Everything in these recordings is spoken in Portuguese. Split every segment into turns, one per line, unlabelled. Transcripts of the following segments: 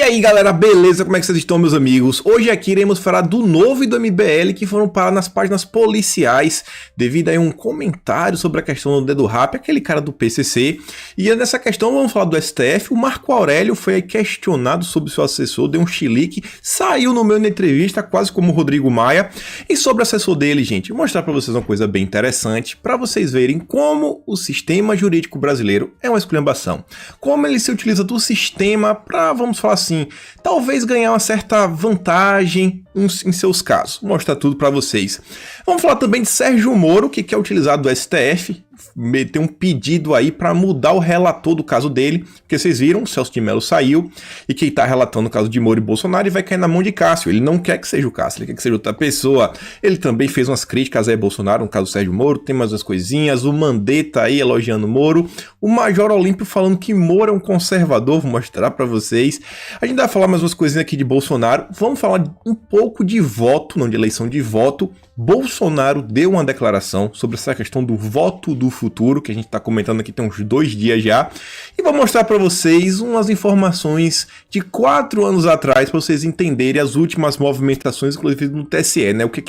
aí galera, beleza? Como é que vocês estão, meus amigos? Hoje aqui iremos falar do novo e do MBL que foram parar nas páginas policiais devido a um comentário sobre a questão do dedo rap, aquele cara do PCC. E nessa questão vamos falar do STF. O Marco Aurélio foi questionado sobre seu assessor, deu um chilique, saiu no meio da entrevista, quase como o Rodrigo Maia. E sobre o assessor dele, gente, vou mostrar para vocês uma coisa bem interessante, para vocês verem como o sistema jurídico brasileiro é uma esculhambação. Como ele se utiliza do sistema para, vamos falar assim, talvez ganhar uma certa vantagem em seus casos. Vou mostrar tudo para vocês. Vamos falar também de Sérgio Moro, que quer utilizar do STF, meter um pedido aí para mudar o relator do caso dele, porque vocês viram, o Celso de Mello saiu, e quem tá relatando o caso de Moro e Bolsonaro e vai cair na mão de Cássio. Ele não quer que seja o Cássio, ele quer que seja outra pessoa. Ele também fez umas críticas a Bolsonaro, no caso do Sérgio Moro, tem mais umas coisinhas, o Mandetta aí elogiando Moro, o Major Olímpio falando que Moro é um conservador, vou mostrar para vocês. A gente vai falar mais umas coisinhas aqui de Bolsonaro, vamos falar um pouco de voto, não de eleição, de voto. Bolsonaro deu uma declaração sobre essa questão do voto do futuro, que a gente está comentando aqui tem uns 2 dias já, e vou mostrar para vocês umas informações de 4 anos atrás, para vocês entenderem as últimas movimentações, inclusive no TSE, né? O que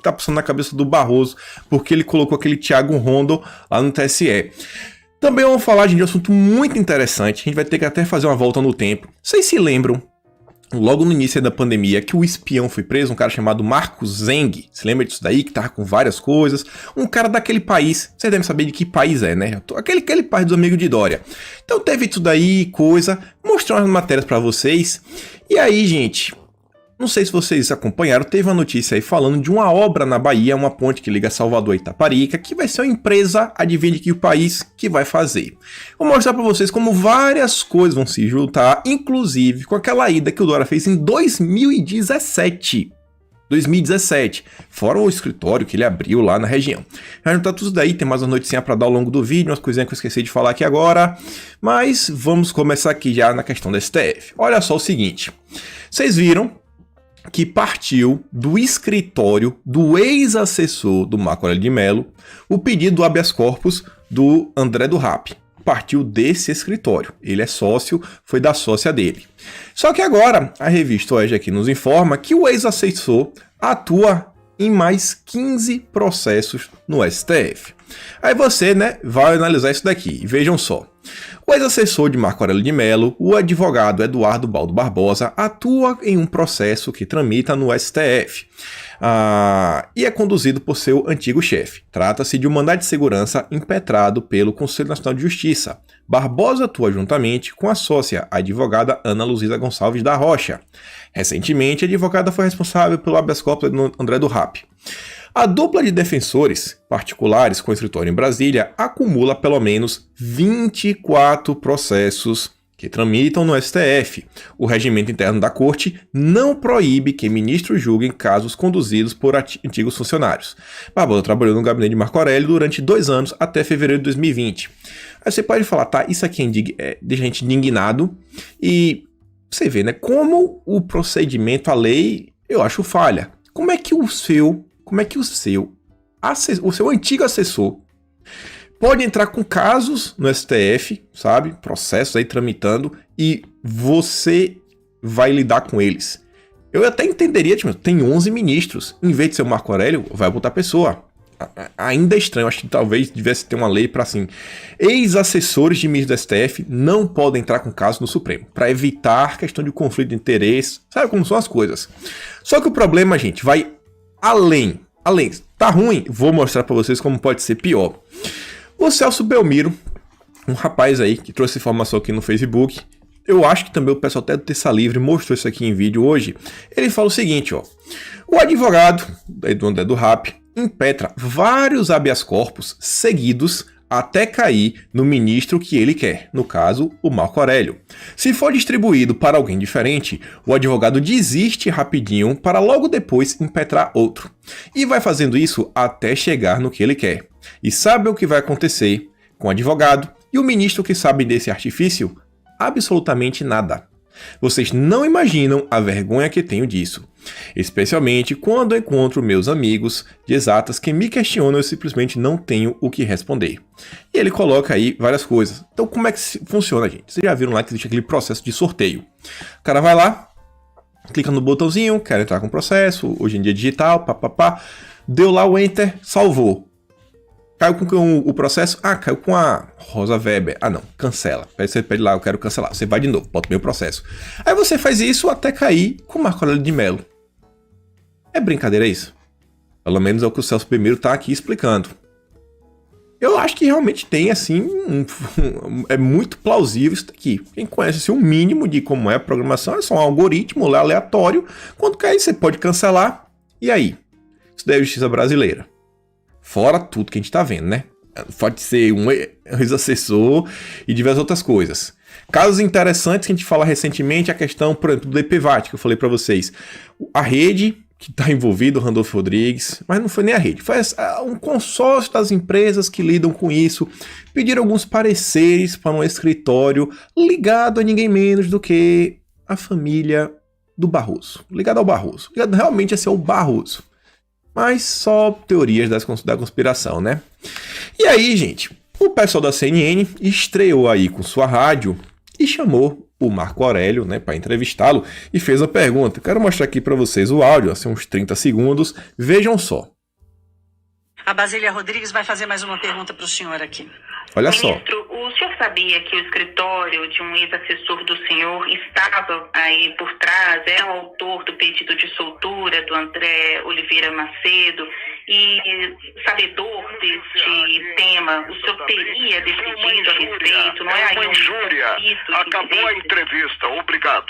tá passando na cabeça do Barroso, porque ele colocou aquele Thiago Rondo lá no TSE. Também vamos falar, gente, de um assunto muito interessante, a gente vai ter que até fazer uma volta no tempo. Vocês se lembram, logo no início da pandemia, que o espião foi preso, um cara chamado Marco Zeng. Se lembra disso daí, que tava com várias coisas? Um cara daquele país, vocês devem saber de que país é, né? Aquele país dos amigos de Dória. Então teve isso daí, coisa, mostrei umas matérias pra vocês. E aí, gente, não sei se vocês acompanharam, teve uma notícia aí falando de uma obra na Bahia, uma ponte que liga Salvador a Itaparica, que vai ser uma empresa, adivinha de que o país que vai fazer. Vou mostrar para vocês como várias coisas vão se juntar, inclusive com aquela ida que o Dória fez em 2017. Fora o escritório que ele abriu lá na região. Vai juntar tudo daí, tem mais uma noticinha para dar ao longo do vídeo, umas coisinhas que eu esqueci de falar aqui agora, mas vamos começar aqui já na questão da STF. Olha só o seguinte, vocês viram que partiu do escritório do ex-assessor do Marco Aurélio de Mello o pedido do habeas corpus do André do Rap. Partiu desse escritório. Ele é sócio, foi da sócia dele. Só que agora a revista Oeste aqui nos informa que o ex-assessor atua em mais 15 processos no STF. Aí você, né, vai analisar isso daqui. Vejam só. O ex-assessor de Marco Aurélio de Mello, o advogado Eduardo Baldo Barbosa, atua em um processo que tramita no STF e é conduzido por seu antigo chefe. Trata-se de um mandado de segurança impetrado pelo Conselho Nacional de Justiça. Barbosa atua juntamente com a sócia, a advogada Ana Luzia Gonçalves da Rocha. Recentemente, a advogada foi responsável pelo habeas corpus do André do Rap. A dupla de defensores particulares com escritório em Brasília acumula pelo menos 24 processos que tramitam no STF. O regimento interno da corte não proíbe que ministros julguem casos conduzidos por antigos funcionários. Barbosa trabalhou no gabinete de Marco Aurélio durante 2 anos, até fevereiro de 2020. Aí você pode falar, tá, isso aqui deixa a gente indignado, e você vê, né, como o procedimento, a lei, eu acho falha. Como é que o seu antigo assessor pode entrar com casos no STF, sabe? Processos aí tramitando, e você vai lidar com eles. Eu até entenderia, tipo, tem 11 ministros. Em vez de ser o Marco Aurélio, vai botar pessoa. Ainda é estranho, acho que talvez devesse ter uma lei para assim, ex-assessores de ministros do STF não podem entrar com caso no Supremo, para evitar questão de conflito de interesse, sabe como são as coisas. Só que o problema, gente, vai além, tá ruim, vou mostrar para vocês como pode ser pior. O Celso Belmiro, um rapaz aí que trouxe informação aqui no Facebook, eu acho que também o pessoal até do Terça Livre mostrou isso aqui em vídeo hoje, ele fala o seguinte, ó, o advogado do André do Rap impetra vários habeas corpus seguidos até cair no ministro que ele quer, no caso, o Marco Aurélio. Se for distribuído para alguém diferente, o advogado desiste rapidinho para logo depois impetrar outro. E vai fazendo isso até chegar no que ele quer. E sabe o que vai acontecer com o advogado e o ministro que sabe desse artifício? Absolutamente nada. Vocês não imaginam a vergonha que tenho disso. Especialmente quando encontro meus amigos de exatas que me questionam, eu simplesmente não tenho o que responder. E ele coloca aí várias coisas. Então como é que funciona, gente? Vocês já viram lá que existe aquele processo de sorteio. O cara vai lá, clica no botãozinho, quer entrar com o processo, hoje em dia digital, papapá, deu lá o Enter, salvou. Caiu com o processo? Ah, caiu com a Rosa Weber. Ah, não, cancela. Aí você pede lá, eu quero cancelar. Você vai de novo, bota o meu processo. Aí você faz isso até cair com o Marco Aurélio de Mello. É brincadeira isso? Pelo menos é o que o Celso I tá aqui explicando. Eu acho que realmente tem, assim, é muito plausível isso daqui. Quem conhece assim, o mínimo de como é a programação, é só um algoritmo lá aleatório. Quando cair, você pode cancelar. E aí? Isso daí é a justiça brasileira. Fora tudo que a gente tá vendo, né? Pode ser um ex-assessor e diversas outras coisas. Casos interessantes que a gente fala recentemente, a questão, por exemplo, do DPVAT, que eu falei para vocês. A rede, que está envolvido, o Randolfo Rodrigues, mas não foi nem a rede, foi um consórcio das empresas que lidam com isso, pediram alguns pareceres para um escritório ligado a ninguém menos do que a família do Barroso. Ligado ao Barroso. Ligado realmente a ser o Barroso. Mas só teorias da conspiração, né? E aí, gente, o pessoal da CNN estreou aí com sua rádio e chamou o Marco Aurélio, né, para entrevistá-lo e fez uma pergunta. Eu quero mostrar aqui para vocês o áudio, assim, uns 30 segundos. Vejam só.
A Basília Rodrigues vai fazer mais uma pergunta para o senhor aqui.
Olha só.
Ministro, o senhor sabia que o escritório de um ex-assessor do senhor estava aí por trás, é o autor do pedido de soltura do André Oliveira Macedo, e sabedor deste tema, o senhor teria decidido a respeito? Não é aí
uma injúria. Acabou a
interesse?
entrevista. Obrigado.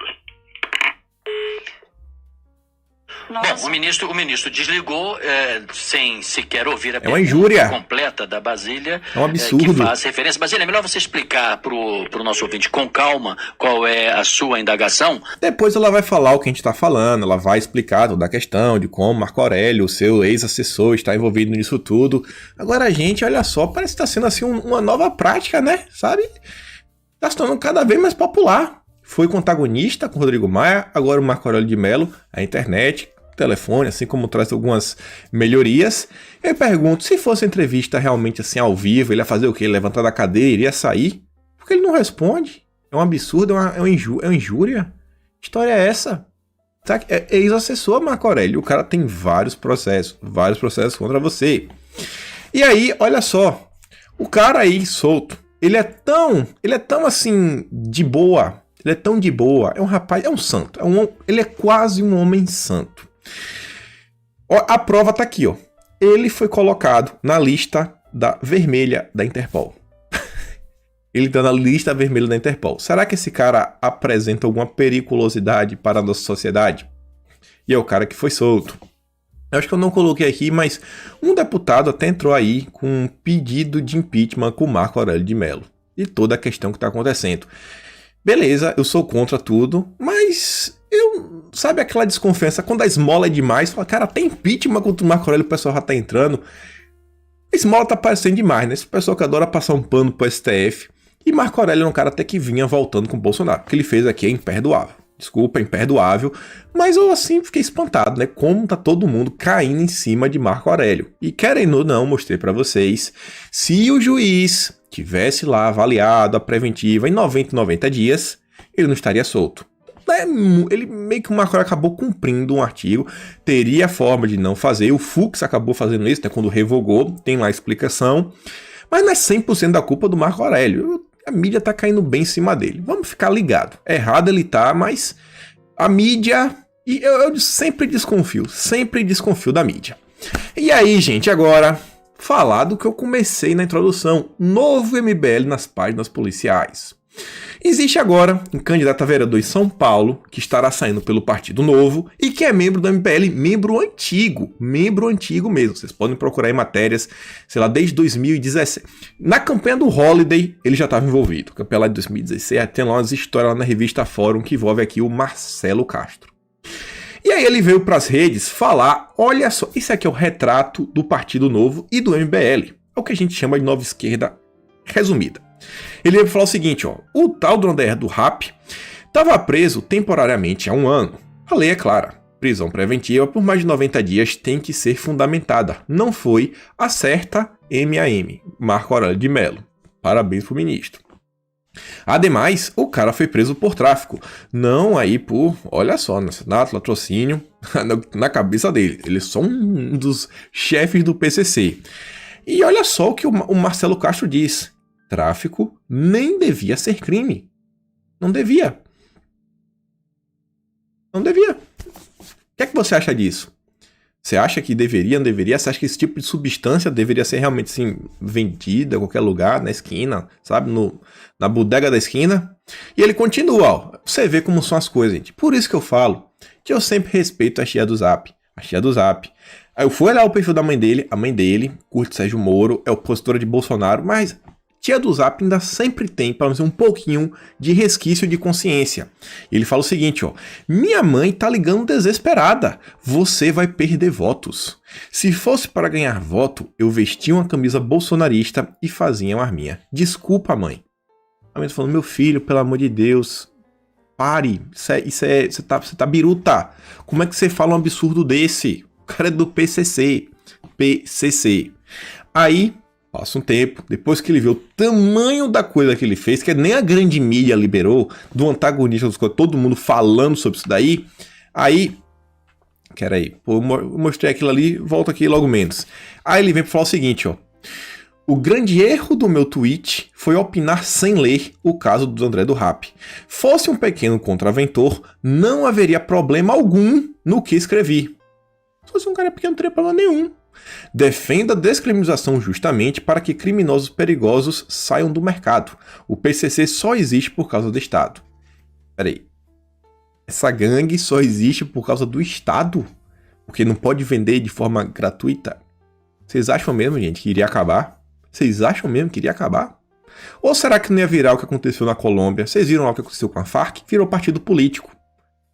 Nossa.
Bom, o ministro desligou sem sequer ouvir a
uma injúria
completa da Basília.
É um absurdo.
Que faz referência. Basília, é melhor você explicar pro nosso ouvinte com calma qual é a sua indagação.
Depois ela vai falar o que a gente está falando, ela vai explicar toda a questão de como Marco Aurélio, o seu ex-assessor, está envolvido nisso tudo. Agora, gente, olha só, parece que está sendo assim uma nova prática, né? Sabe? Está se tornando cada vez mais popular. Foi com o antagonista, com o Rodrigo Maia, agora o Marco Aurélio de Mello, a internet, o telefone, assim como traz algumas melhorias. Eu pergunto, se fosse entrevista realmente assim ao vivo, ele ia fazer o quê? Levantar da cadeira, iria sair? Porque ele não responde. É um absurdo, é uma injúria. Que história é essa? É ex-assessor Marco Aurélio, o cara tem vários processos contra você. E aí, olha só, o cara aí solto, ele é tão assim, de boa. Ele é tão de boa, é um rapaz, é um santo, ele é quase um homem santo. Ó, a prova tá aqui, ó. Ele foi colocado na lista vermelha da Interpol. Ele tá na lista vermelha da Interpol. Será que esse cara apresenta alguma periculosidade para a nossa sociedade? E é o cara que foi solto. Eu acho que eu não coloquei aqui, mas um deputado até entrou aí com um pedido de impeachment com o Marco Aurélio de Mello. E toda a questão que está acontecendo. Beleza, eu sou contra tudo, mas sabe aquela desconfiança quando a esmola é demais? Fala, cara, tem impeachment contra o Marco Aurélio, o pessoal já tá entrando. A esmola tá parecendo demais, né? Esse pessoal que adora passar um pano pro STF. E Marco Aurélio é um cara até que vinha voltando com o Bolsonaro. O que ele fez aqui é imperdoável. Desculpa, é imperdoável. Mas eu assim fiquei espantado, né? Como tá todo mundo caindo em cima de Marco Aurélio. E querendo ou não, mostrei pra vocês, se o juiz tivesse lá avaliado a preventiva em 90 dias, ele não estaria solto. Ele meio que o Marco Aurélio acabou cumprindo um artigo, teria forma de não fazer, o Fux acabou fazendo isso, né, quando revogou, tem lá a explicação, mas não é 100% da culpa do Marco Aurélio, a mídia tá caindo bem em cima dele, vamos ficar ligado, errado ele tá, mas a mídia, e eu sempre desconfio da mídia. E aí, gente, agora falar do que eu comecei na introdução, novo MBL nas páginas policiais. Existe agora um candidato a vereador em São Paulo, que estará saindo pelo Partido Novo, e que é membro do MBL, membro antigo mesmo. Vocês podem procurar em matérias, sei lá, desde 2017. Na campanha do Holiday, ele já estava envolvido. Campanha lá de 2016, tem lá umas histórias lá na revista Fórum, que envolve aqui o Marcelo Castro. E aí ele veio para as redes falar, olha só, isso aqui é o retrato do Partido Novo e do MBL. É o que a gente chama de nova esquerda resumida. Ele veio falar o seguinte, ó, o tal do André do Rap estava preso temporariamente há 1 ano. A lei é clara, prisão preventiva por mais de 90 dias tem que ser fundamentada. Não foi, acerta MAM, Marco Aurélio de Mello. Parabéns pro ministro. Ademais, o cara foi preso por tráfico. Não aí por, olha só, assassinato, latrocínio, na cabeça dele. Ele é só um dos chefes do PCC. E olha só o que o Marcelo Castro diz. Tráfico nem devia ser crime. Não devia. Não devia. O que é que você acha disso? Você acha que deveria, não deveria? Você acha que esse tipo de substância deveria ser realmente assim, vendida em qualquer lugar, na esquina, sabe? Na bodega da esquina? E ele continua, ó. Você vê como são as coisas, gente. Por isso que eu falo que eu sempre respeito a tia do Zap. A tia do Zap. Aí eu fui olhar o perfil da mãe dele. A mãe dele curte Sérgio Moro, é opositora de Bolsonaro, mas tia do Zap ainda sempre tem, pelo menos um pouquinho, de resquício de consciência. Ele fala o seguinte, ó. Minha mãe tá ligando desesperada. Você vai perder votos. Se fosse para ganhar voto, eu vestia uma camisa bolsonarista e fazia uma arminha. Desculpa, mãe. A mãe tá falando, meu filho, pelo amor de Deus, pare. Você tá biruta. Como é que você fala um absurdo desse? O cara é do PCC. PCC. Aí... passa um tempo, depois que ele vê o tamanho da coisa que ele fez, que nem a grande mídia liberou, do antagonista dos coisas, todo mundo falando sobre isso daí, aí, eu mostrei aquilo ali, volto aqui logo menos. Aí ele vem para falar o seguinte, ó, o grande erro do meu tweet foi opinar sem ler o caso do André do Rap. Fosse um pequeno contraventor, não haveria problema algum no que escrevi. Se fosse um cara pequeno, não teria problema nenhum. Defenda a descriminalização justamente para que criminosos perigosos saiam do mercado. O PCC só existe por causa do Estado. Peraí. Essa gangue só existe por causa do Estado? Porque não pode vender de forma gratuita? Vocês acham mesmo, gente, que iria acabar? Vocês acham mesmo que iria acabar? Ou será que não ia virar o que aconteceu na Colômbia? Vocês viram lá o que aconteceu com a Farc? Virou partido político.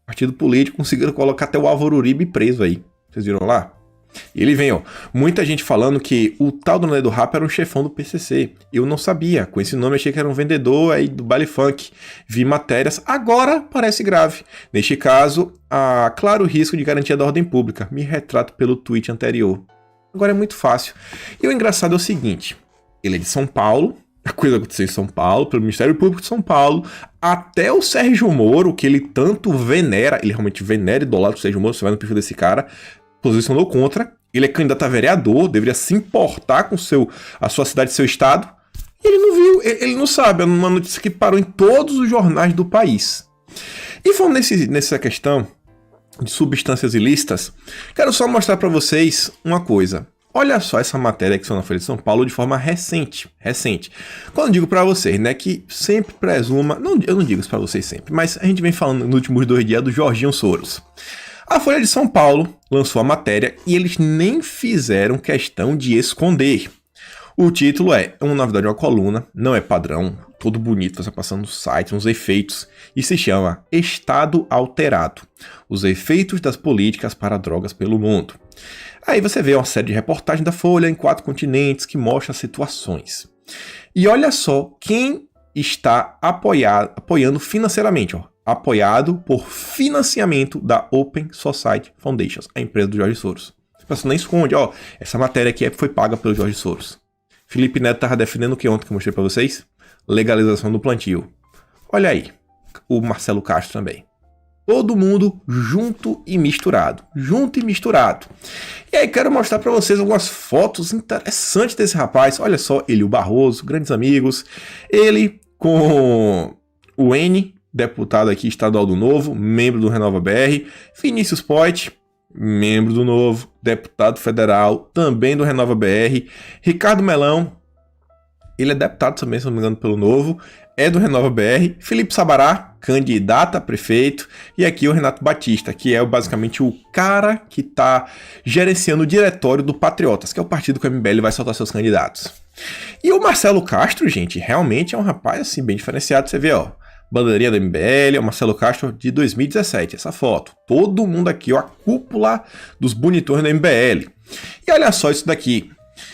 Partido político, conseguiram colocar até o Álvaro Uribe preso aí. Vocês viram lá? E ele vem, ó, muita gente falando que o tal do André do Rap era um chefão do PCC. Eu não sabia, com esse nome achei que era um vendedor aí do baile funk. Vi matérias, agora parece grave. Neste caso, há claro risco de garantia da ordem pública. Me retrato pelo tweet anterior. Agora é muito fácil. E o engraçado é o seguinte, ele é de São Paulo, a coisa aconteceu em São Paulo, pelo Ministério Público de São Paulo, até o Sérgio Moro, que ele tanto venera, ele realmente venera e idolatra o Sérgio Moro, você vai no perfil desse cara, posicionou contra, ele é candidato a vereador, deveria se importar com a sua cidade e seu estado, e ele não viu, ele não sabe, é uma notícia que parou em todos os jornais do país. E falando nessa questão de substâncias ilícitas, quero só mostrar para vocês uma coisa. Olha só essa matéria que saiu na Folha de São Paulo de forma recente. Quando eu digo para vocês, né, que sempre presuma, eu não digo isso para vocês sempre, mas a gente vem falando nos últimos 2 dias do Jorginho Soros. A Folha de São Paulo lançou a matéria e eles nem fizeram questão de esconder. O título na verdade, uma coluna, não é padrão, todo bonito, você passando no site, uns efeitos, e se chama Estado Alterado, os efeitos das políticas para drogas pelo mundo. Aí você vê uma série de reportagens da Folha em 4 continentes que mostra situações. E olha só quem está apoiando financeiramente, ó. Apoiado por financiamento da Open Society Foundation, a empresa do Jorge Soros. Você nem esconde, ó, essa matéria aqui foi paga pelo Jorge Soros. Felipe Neto estava defendendo o que ontem que eu mostrei para vocês? Legalização do plantio. Olha aí, o Marcelo Castro também. Todo mundo junto e misturado. E aí quero mostrar para vocês algumas fotos interessantes desse rapaz. Olha só, ele e o Barroso, grandes amigos. Ele com o N, deputado aqui estadual do Novo, membro do Renova BR, Vinícius Poit, membro do Novo, deputado federal, também do Renova BR, Ricardo Melão, ele é deputado também, se não me engano, pelo Novo, é do Renova BR, Felipe Sabará, candidato a prefeito, e aqui o Renato Batista, que é basicamente o cara que está gerenciando o diretório do Patriotas, que é o partido que o MBL vai soltar seus candidatos. E o Marcelo Castro, gente, realmente é um rapaz assim bem diferenciado, você vê, ó, bandeirinha do MBL, é o Marcelo Castro de 2017, essa foto. Todo mundo aqui, ó, a cúpula dos bonitões do MBL. E olha só isso daqui.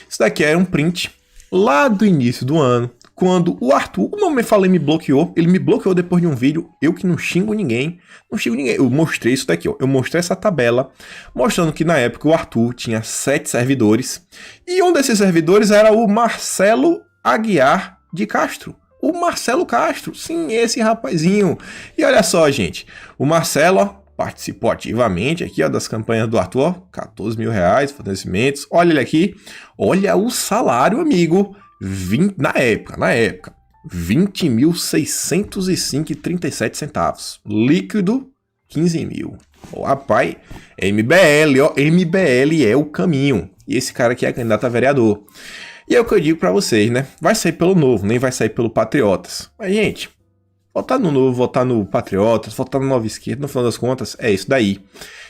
Isso daqui era um print lá do início do ano, quando o Arthur, como eu me falei, me bloqueou. Ele me bloqueou depois de um vídeo. Eu que não xingo ninguém. Não xingo ninguém. Eu mostrei isso daqui, ó. Eu mostrei essa tabela mostrando que na época o Arthur tinha 7 servidores. E um desses servidores era o Marcelo Aguiar de Castro. O Marcelo Castro. Sim, esse rapazinho. E olha só, gente. O Marcelo, ó, participou ativamente aqui, ó, das campanhas do Arthur, ó, 14 mil reais, fornecimentos. Olha ele aqui. Olha o salário, amigo. 20, na época, 20.605,37 centavos. Líquido, 15 mil. Ô, rapaz, MBL, ó, MBL é o caminho. E esse cara aqui é candidato a vereador. E é o que eu digo pra vocês, né? Vai sair pelo Novo, nem vai sair pelo Patriotas. Mas, gente, votar no Novo, votar no Patriotas, votar no Nova Esquerda, no final das contas, é isso daí.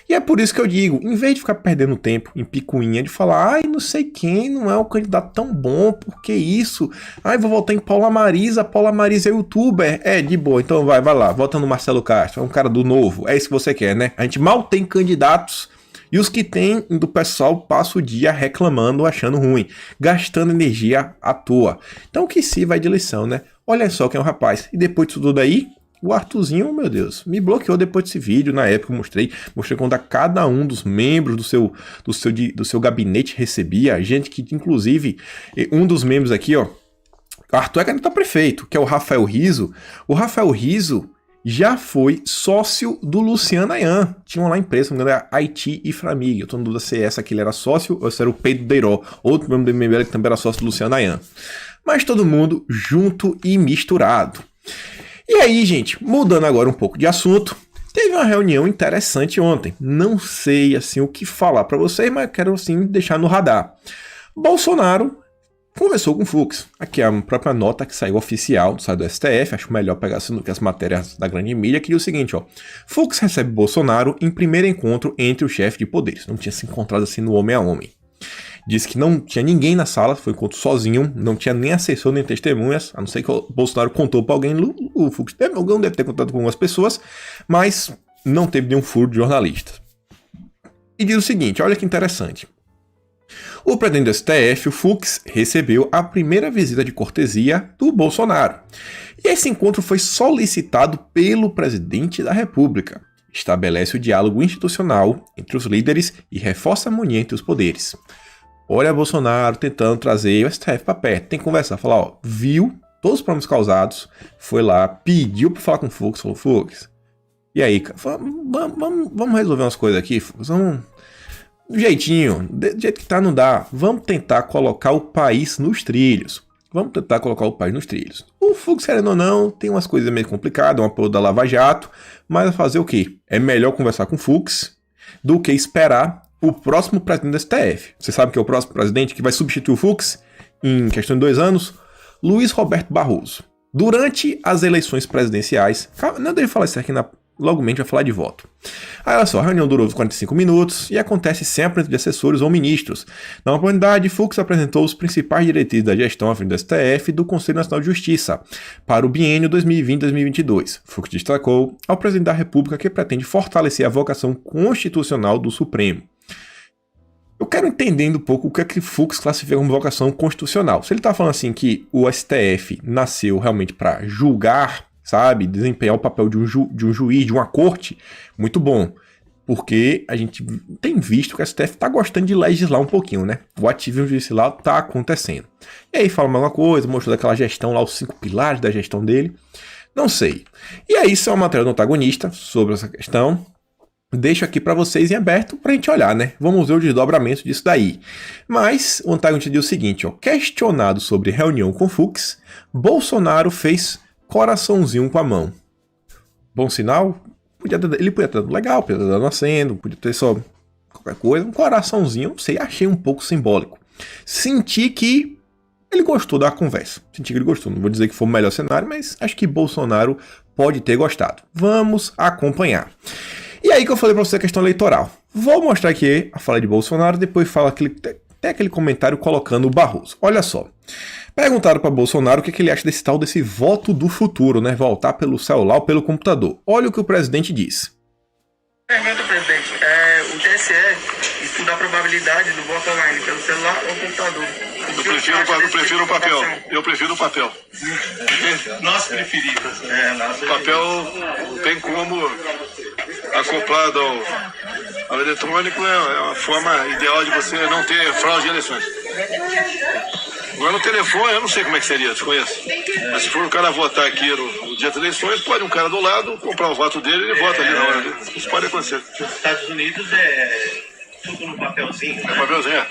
E é por isso que eu digo, em vez de ficar perdendo tempo em picuinha, de falar, ai, não sei quem, não é um candidato tão bom, por que isso? Ai, vou votar em Paula Marisa é youtuber. É, de boa, então vai lá, vota no Marcelo Castro, é um cara do Novo, é isso que você quer, né? A gente mal tem candidatos, e os que tem, do pessoal passa o dia reclamando, achando ruim, gastando energia à toa. Então que se vai de lição, né? Olha só quem é o rapaz, e depois disso tudo aí, o Arthurzinho, meu Deus, me bloqueou depois desse vídeo. Na época eu mostrei quanto a cada um dos membros do seu gabinete recebia. Gente que, inclusive, um dos membros aqui, ó, o Arthur é candidato a prefeito, que é o Rafael Rizzo. O Rafael Rizzo já foi sócio do Luciano Ayan. Tinha lá a empresa, se não me engano, era IT e Framig. Eu tô na dúvida se essa aqui ele era sócio ou se era o Pedro Deiró, outro membro do MBL que também era sócio do Luciano Ayan. Mas todo mundo junto e misturado. E aí, gente, mudando agora um pouco de assunto, teve uma reunião interessante ontem. Não sei, assim, o que falar para vocês, mas quero, assim, deixar no radar. Bolsonaro conversou com o Fux. Aqui é a própria nota que saiu oficial, saiu do STF, acho melhor pegar assim, do que as matérias da grande mídia, que diz o seguinte, ó. Fux recebe Bolsonaro em primeiro encontro entre o chefe de poderes. Não tinha se encontrado assim no homem a homem. Disse que não tinha ninguém na sala, foi um encontro sozinho, não tinha nem assessor nem testemunhas, a não ser que o Bolsonaro contou para alguém, o Fux deve ter contado com algumas pessoas, mas não teve nenhum furo de jornalista. E diz o seguinte, olha que interessante. O presidente do STF, o Fux, recebeu a primeira visita de cortesia do Bolsonaro. E esse encontro foi solicitado pelo presidente da República. Estabelece o diálogo institucional entre os líderes e reforça a harmonia entre os poderes. Olha Bolsonaro tentando trazer o STF para perto, tem que conversar, falar, ó, viu todos os problemas causados, foi lá, pediu para falar com o Fux, falou, Fux, e aí, cara, vamos resolver umas coisas aqui, Fux, vamos, do jeitinho, do jeito que tá não dá, vamos tentar colocar o país nos trilhos, O Fux, querendo ou não, tem umas coisas meio complicadas, um apoio da Lava Jato, mas fazer o quê? É melhor conversar com o Fux do que esperar o próximo presidente do STF. Você sabe que é o próximo presidente que vai substituir o Fux em questão de 2 anos? Luiz Roberto Barroso. Durante as eleições presidenciais... Não devo falar isso aqui, logo a gente vai falar de voto. Aí, olha só, a reunião durou 45 minutos e acontece sem a presença de assessores ou ministros. Na oportunidade, Fux apresentou os principais diretrizes da gestão à frente do STF e do Conselho Nacional de Justiça para o biênio 2020-2022. Fux destacou ao presidente da República que pretende fortalecer a vocação constitucional do Supremo. Eu quero entender um pouco o que é que Fux classifica como vocação constitucional. Se ele está falando assim que o STF nasceu realmente para julgar, sabe, desempenhar o papel de um juiz, de uma corte, muito bom. Porque a gente tem visto que o STF está gostando de legislar um pouquinho, né? O ativismo judicial está acontecendo. E aí fala mais uma coisa, mostrou daquela gestão lá, os 5 pilares da gestão dele. Não sei. E aí, isso é uma matéria do antagonista sobre essa questão. Deixo aqui para vocês em aberto para a gente olhar, né? Vamos ver o desdobramento disso daí. Mas o antagonista diz o seguinte, ó. Questionado sobre reunião com Fux, Bolsonaro fez coraçãozinho com a mão. Bom sinal? Ele podia ter dado legal, podia ter dado aceno, podia ter só qualquer coisa. Um coraçãozinho, não sei, achei um pouco simbólico. Senti que ele gostou da conversa. Senti que ele gostou. Não vou dizer que foi o melhor cenário, mas acho que Bolsonaro pode ter gostado. Vamos acompanhar. E aí que eu falei pra você a questão eleitoral. Vou mostrar aqui a fala de Bolsonaro, depois fala tem aquele comentário colocando o Barroso. Olha só. Perguntaram para Bolsonaro o que ele acha desse voto do futuro, né? Voltar pelo celular ou pelo computador. Olha o que o presidente disse.
Pergunta, presidente. O TSE estudar a probabilidade do voto online pelo celular ou computador.
Eu prefiro o papel.
Nós preferimos.
O papel tem como, acoplado ao eletrônico, é uma forma ideal de você não ter fraude de eleições. Agora no telefone, eu não sei como é que seria, desconheço. Mas se for o cara votar aqui no dia das eleições, pode um cara do lado comprar o voto dele e ele vota ali na hora dele. Isso pode acontecer.
Nos Estados Unidos é tudo no papelzinho.
É papelzinho, é.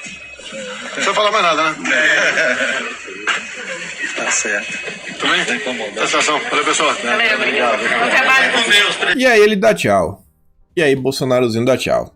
Não precisa falar mais nada, né?
Tá certo.
Também? Satisfação. Valeu, pessoal.
Valeu, obrigado. Bom trabalho com Deus.
E aí ele dá tchau. E aí Bolsonarozinho dá tchau.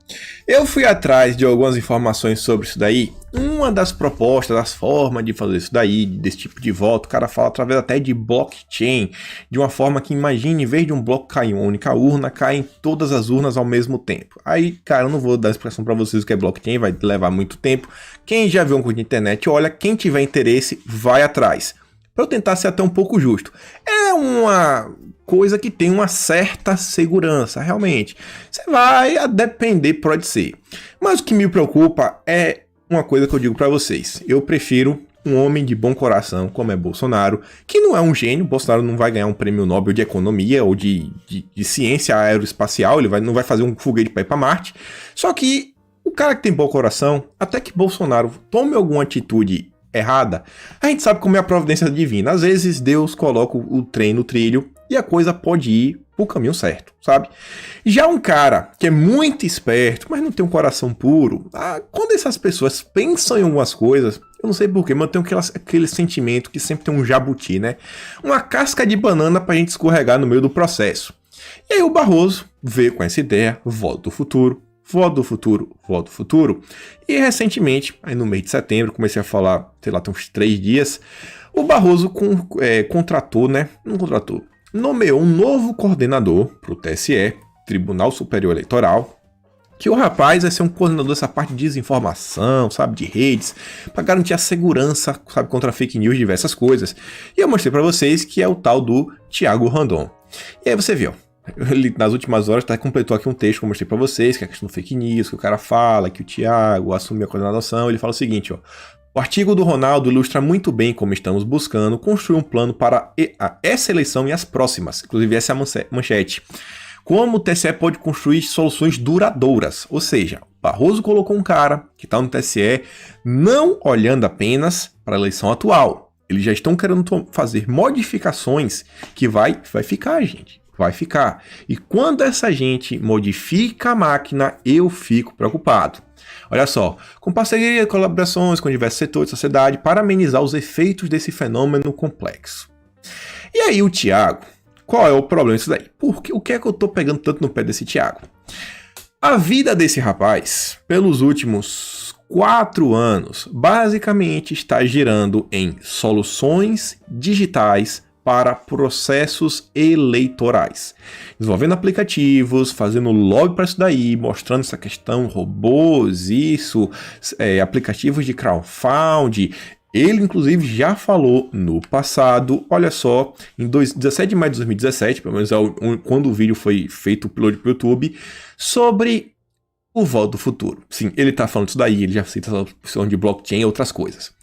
Eu fui atrás de algumas informações sobre isso daí. Uma das propostas, das formas de fazer isso daí, desse tipo de voto, o cara fala através até de blockchain, de uma forma que, imagine, em vez de um bloco cair em uma única urna, caem todas as urnas ao mesmo tempo. Aí, cara, eu não vou dar explicação para vocês o que é blockchain, vai levar muito tempo. Quem já viu um curso de internet, olha, quem tiver interesse, vai atrás. Para eu tentar ser até um pouco justo. É uma coisa que tem uma certa segurança, realmente. Você vai, a depender, pode ser. Mas o que me preocupa é uma coisa que eu digo para vocês. Eu prefiro um homem de bom coração, como é Bolsonaro, que não é um gênio. Bolsonaro não vai ganhar um prêmio Nobel de economia ou de ciência aeroespacial, ele não vai fazer um foguete para ir para Marte. Só que o cara que tem bom coração, até que Bolsonaro tome alguma atitude errada, a gente sabe como é a providência divina. Às vezes Deus coloca o trem no trilho e a coisa pode ir pro caminho certo, sabe? Já um cara que é muito esperto, mas não tem um coração puro, quando essas pessoas pensam em algumas coisas, eu não sei porquê, mas eu tenho aquele sentimento que sempre tem um jabuti, né? Uma casca de banana pra gente escorregar no meio do processo. E aí o Barroso veio com essa ideia, voto do futuro. Voto do futuro, voto do futuro. E recentemente, aí no mês de setembro, comecei a falar, sei lá, tem uns 3 dias, o Barroso nomeou um novo coordenador para o TSE, Tribunal Superior Eleitoral, que o rapaz vai ser um coordenador dessa parte de desinformação, sabe, de redes, para garantir a segurança, sabe, contra fake news e diversas coisas. E eu mostrei para vocês que é o tal do Thiago Randon. E aí você viu, ele, nas últimas horas, completou aqui um texto que eu mostrei pra vocês, que é a questão do fake news, que o cara fala, que o Thiago assumiu a coordenação. Ele fala o seguinte, ó: o artigo do Ronaldo ilustra muito bem como estamos buscando construir um plano para essa eleição e as próximas. Inclusive essa é a manchete. Como o TSE pode construir soluções duradouras. Ou seja, o Barroso colocou um cara que está no TSE não olhando apenas para a eleição atual. Eles já estão querendo fazer modificações que vai ficar, gente. Vai ficar. E quando essa gente modifica a máquina, eu fico preocupado. Olha só, com parceria e colaborações com diversos setores da sociedade para amenizar os efeitos desse fenômeno complexo. E aí o Thiago, qual é o problema disso daí? Porque o que é que eu tô pegando tanto no pé desse Thiago? A vida desse rapaz, pelos últimos 4 anos, basicamente está girando em soluções digitais para processos eleitorais, desenvolvendo aplicativos, fazendo lobby para isso daí, mostrando essa questão, robôs, aplicativos de crowdfunding. Ele, inclusive, já falou no passado, olha só, em 17 de maio de 2017, pelo menos quando o vídeo foi feito pelo YouTube, sobre o voto do futuro. Sim, ele está falando isso daí, ele já cita essa opção de blockchain e outras coisas.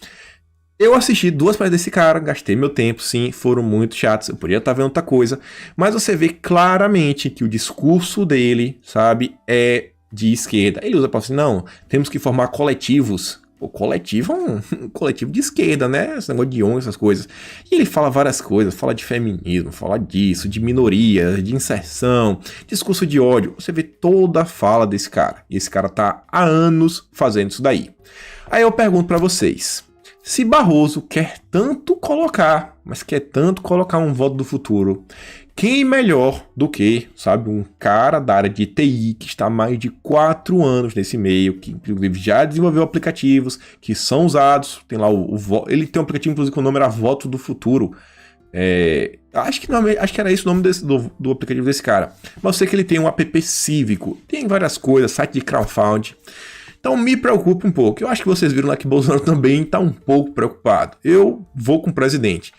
Eu assisti 2 palestras desse cara, gastei meu tempo, sim, foram muito chatos, eu podia estar vendo outra coisa, mas você vê claramente que o discurso dele, sabe, é de esquerda. Ele usa para assim, não, temos que formar coletivos. O coletivo é um coletivo de esquerda, né? Esse negócio de ONG, essas coisas. E ele fala várias coisas, fala de feminismo, fala disso, de minorias, de inserção, discurso de ódio. Você vê toda a fala desse cara. E esse cara tá há anos fazendo isso daí. Aí eu pergunto para vocês, se Barroso quer tanto colocar, um voto do futuro, quem melhor do que, sabe, um cara da área de TI que está há mais de 4 anos nesse meio, que inclusive já desenvolveu aplicativos que são usados, tem lá ele tem um aplicativo inclusive com o nome era Voto do Futuro. Acho que era esse o nome do aplicativo desse cara. Mas eu sei que ele tem um app cívico, tem várias coisas, site de crowdfunding. Então me preocupa um pouco. Eu acho que vocês viram lá que Bolsonaro também está um pouco preocupado. Eu vou com o presidente.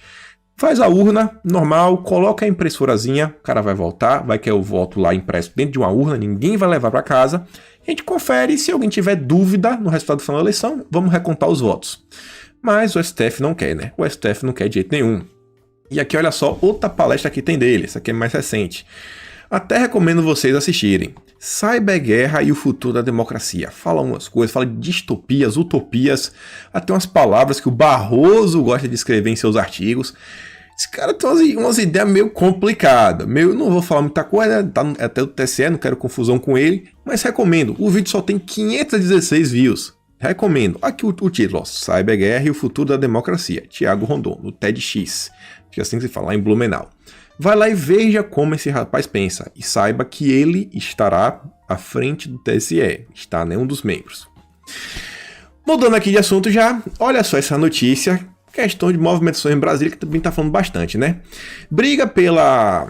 Faz a urna, normal, coloca a impressorazinha, o cara vai voltar, vai querer o voto lá impresso dentro de uma urna, ninguém vai levar para casa, A gente confere e se alguém tiver dúvida no resultado do final da eleição, vamos recontar os votos. Mas o STF não quer, né? O STF não quer de jeito nenhum. E aqui, olha só, outra palestra que tem dele, essa aqui é mais recente. Até recomendo vocês assistirem. Cyberguerra e o futuro da democracia. Fala umas coisas, fala de distopias, utopias, até umas palavras que o Barroso gosta de escrever em seus artigos. Esse cara tem umas ideias meio complicadas. Não vou falar muita coisa, tá até o TSE, não quero confusão com ele, mas recomendo. O vídeo só tem 516 views. Recomendo. Aqui o título, ó, Cyberguerra e o futuro da democracia. Thiago Rondon, no TEDx. Que é assim que se fala, lá em Blumenau. Vai lá e veja como esse rapaz pensa. E saiba que ele estará à frente do TSE. Está, né, um dos membros. Mudando aqui de assunto já, olha só essa notícia. Questão de movimentações em Brasília, que também está falando bastante, né? Briga pela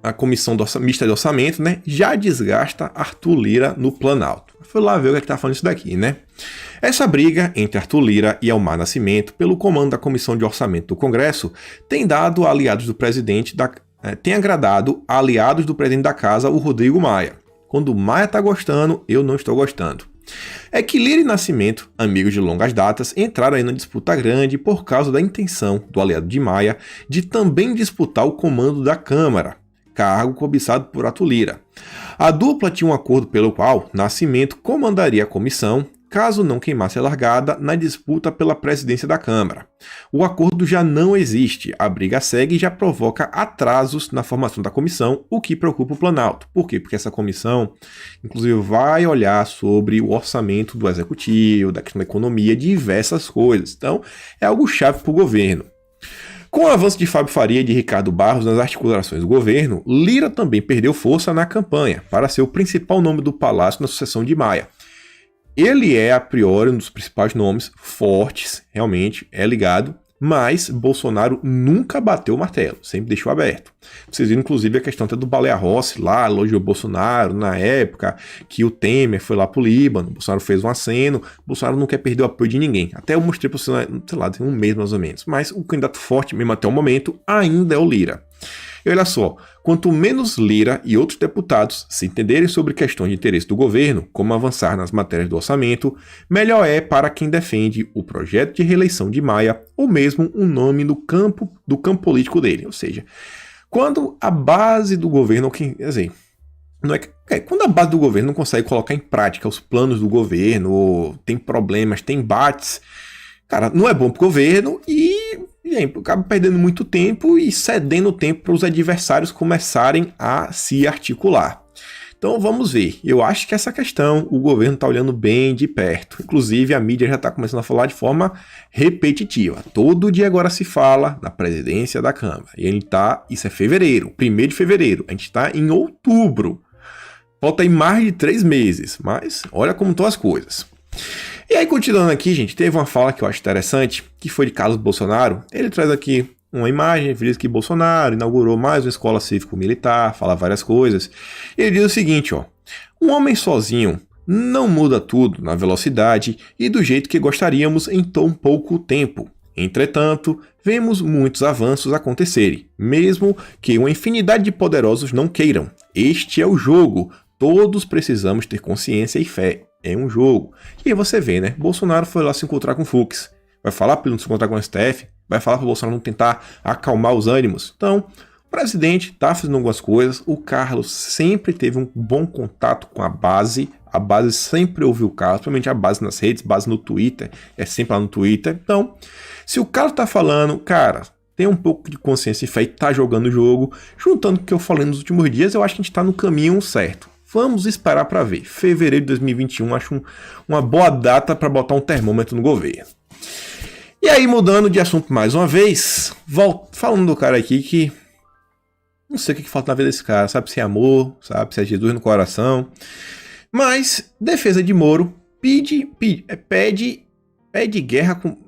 a comissão mista de orçamento, né? Já desgasta Arthur Lira no Planalto. Fui lá ver o que está falando isso daqui, né? Essa briga entre Arthur Lira e Elmar Nascimento pelo comando da Comissão de Orçamento do Congresso tem agradado aliados do presidente da casa, o Rodrigo Maia. Quando o Maia tá gostando, eu não estou gostando. É que Lira e Nascimento, amigos de longas datas, entraram aí na disputa grande por causa da intenção do aliado de Maia de também disputar o comando da Câmara, cargo cobiçado por Arthur Lira. A dupla tinha um acordo pelo qual Nascimento comandaria a comissão caso não queimasse a largada na disputa pela presidência da Câmara. O acordo já não existe, a briga segue e já provoca atrasos na formação da comissão, o que preocupa o Planalto. Por quê? Porque essa comissão, inclusive, vai olhar sobre o orçamento do executivo, da questão da economia, diversas coisas. Então, é algo chave para o governo. Com o avanço de Fábio Faria e de Ricardo Barros nas articulações do governo, Lira também perdeu força na campanha para ser o principal nome do palácio na sucessão de Maia. Ele é, a priori, um dos principais nomes fortes, realmente, é ligado, mas Bolsonaro nunca bateu o martelo, sempre deixou aberto. Vocês viram, inclusive, a questão até do Baleia Rossi lá, elogiou Bolsonaro na época que o Temer foi lá pro Líbano, Bolsonaro fez um aceno, Bolsonaro não quer perder o apoio de ninguém. Até eu mostrei pra você, sei lá, tem um mês mais ou menos, mas o candidato forte mesmo até o momento ainda é o Lira. E olha só, quanto menos Lira e outros deputados se entenderem sobre questões de interesse do governo, como avançar nas matérias do orçamento, melhor é para quem defende o projeto de reeleição de Maia ou mesmo um nome do campo político dele. Ou seja, quando a base do governo, quer dizer, quando a base do governo não consegue colocar em prática os planos do governo, ou tem problemas, tem embates, cara, não é bom pro governo e acaba perdendo muito tempo e cedendo tempo para os adversários começarem a se articular. Então vamos ver. Eu acho que essa questão o governo está olhando bem de perto. Inclusive a mídia já está começando a falar de forma repetitiva. Todo dia agora se fala na presidência da Câmara. E isso é fevereiro, 1º de fevereiro. A gente está em outubro. Falta aí mais de 3 meses. Mas olha como estão as coisas. E aí, continuando aqui, gente, teve uma fala que eu acho interessante, que foi de Carlos Bolsonaro. Ele traz aqui uma imagem, diz que Bolsonaro inaugurou mais uma escola cívico-militar, fala várias coisas. Ele diz o seguinte, ó: um homem sozinho não muda tudo na velocidade e do jeito que gostaríamos em tão pouco tempo. Entretanto, vemos muitos avanços acontecerem, mesmo que uma infinidade de poderosos não queiram. Este é o jogo. Todos precisamos ter consciência e fé. É um jogo. E aí você vê, né? Bolsonaro foi lá se encontrar com o Fux. Vai falar para ele não se encontrar com o STF. Vai falar para o Bolsonaro não tentar acalmar os ânimos. Então, o presidente está fazendo algumas coisas. O Carlos sempre teve um bom contato com a base. A base sempre ouviu o Carlos. Principalmente a base nas redes, base no Twitter. É sempre lá no Twitter. Então, se o Carlos está falando, cara, tem um pouco de consciência e fé e tá jogando o jogo. Juntando com o que eu falei nos últimos dias, eu acho que a gente está no caminho certo. Vamos esperar para ver. Fevereiro de 2021, acho uma boa data para botar um termômetro no governo. E aí, mudando de assunto mais uma vez, falando do cara aqui que não sei o que falta na vida desse cara. Sabe se é amor, sabe se é Jesus no coração. Mas, defesa de Moro pede guerra com...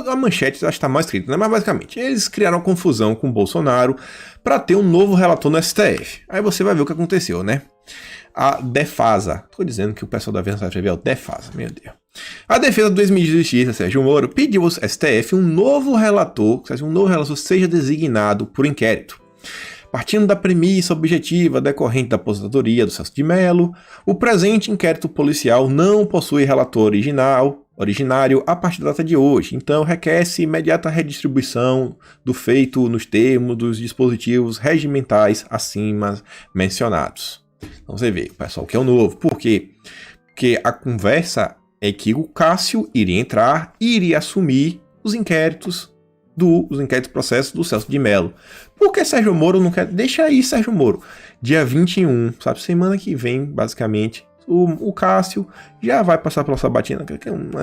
A manchete acho que está mal escrita, né? Mas basicamente, eles criaram confusão com o Bolsonaro para ter um novo relator no STF. Aí você vai ver o que aconteceu, né? A Defasa, tô dizendo que o pessoal da Defesa vai escrever o Defasa, meu Deus. A defesa do ex-ministro de Justiça, Sérgio Moro, pediu ao STF um novo relator seja designado por inquérito. Partindo da premissa objetiva decorrente da aposentadoria do Celso de Mello, o presente inquérito policial não possui relator originário a partir da data de hoje, então requer-se imediata redistribuição do feito nos termos dos dispositivos regimentais acima mencionados. Então você vê, pessoal, que é o novo. Por quê? Porque a conversa é que o Cássio iria entrar e iria assumir os inquéritos processos do Celso de Mello. Por que Sérgio Moro não quer? Deixa aí, Sérgio Moro. Dia 21, sabe? Semana que vem, basicamente, o Cássio já vai passar pela sabatina,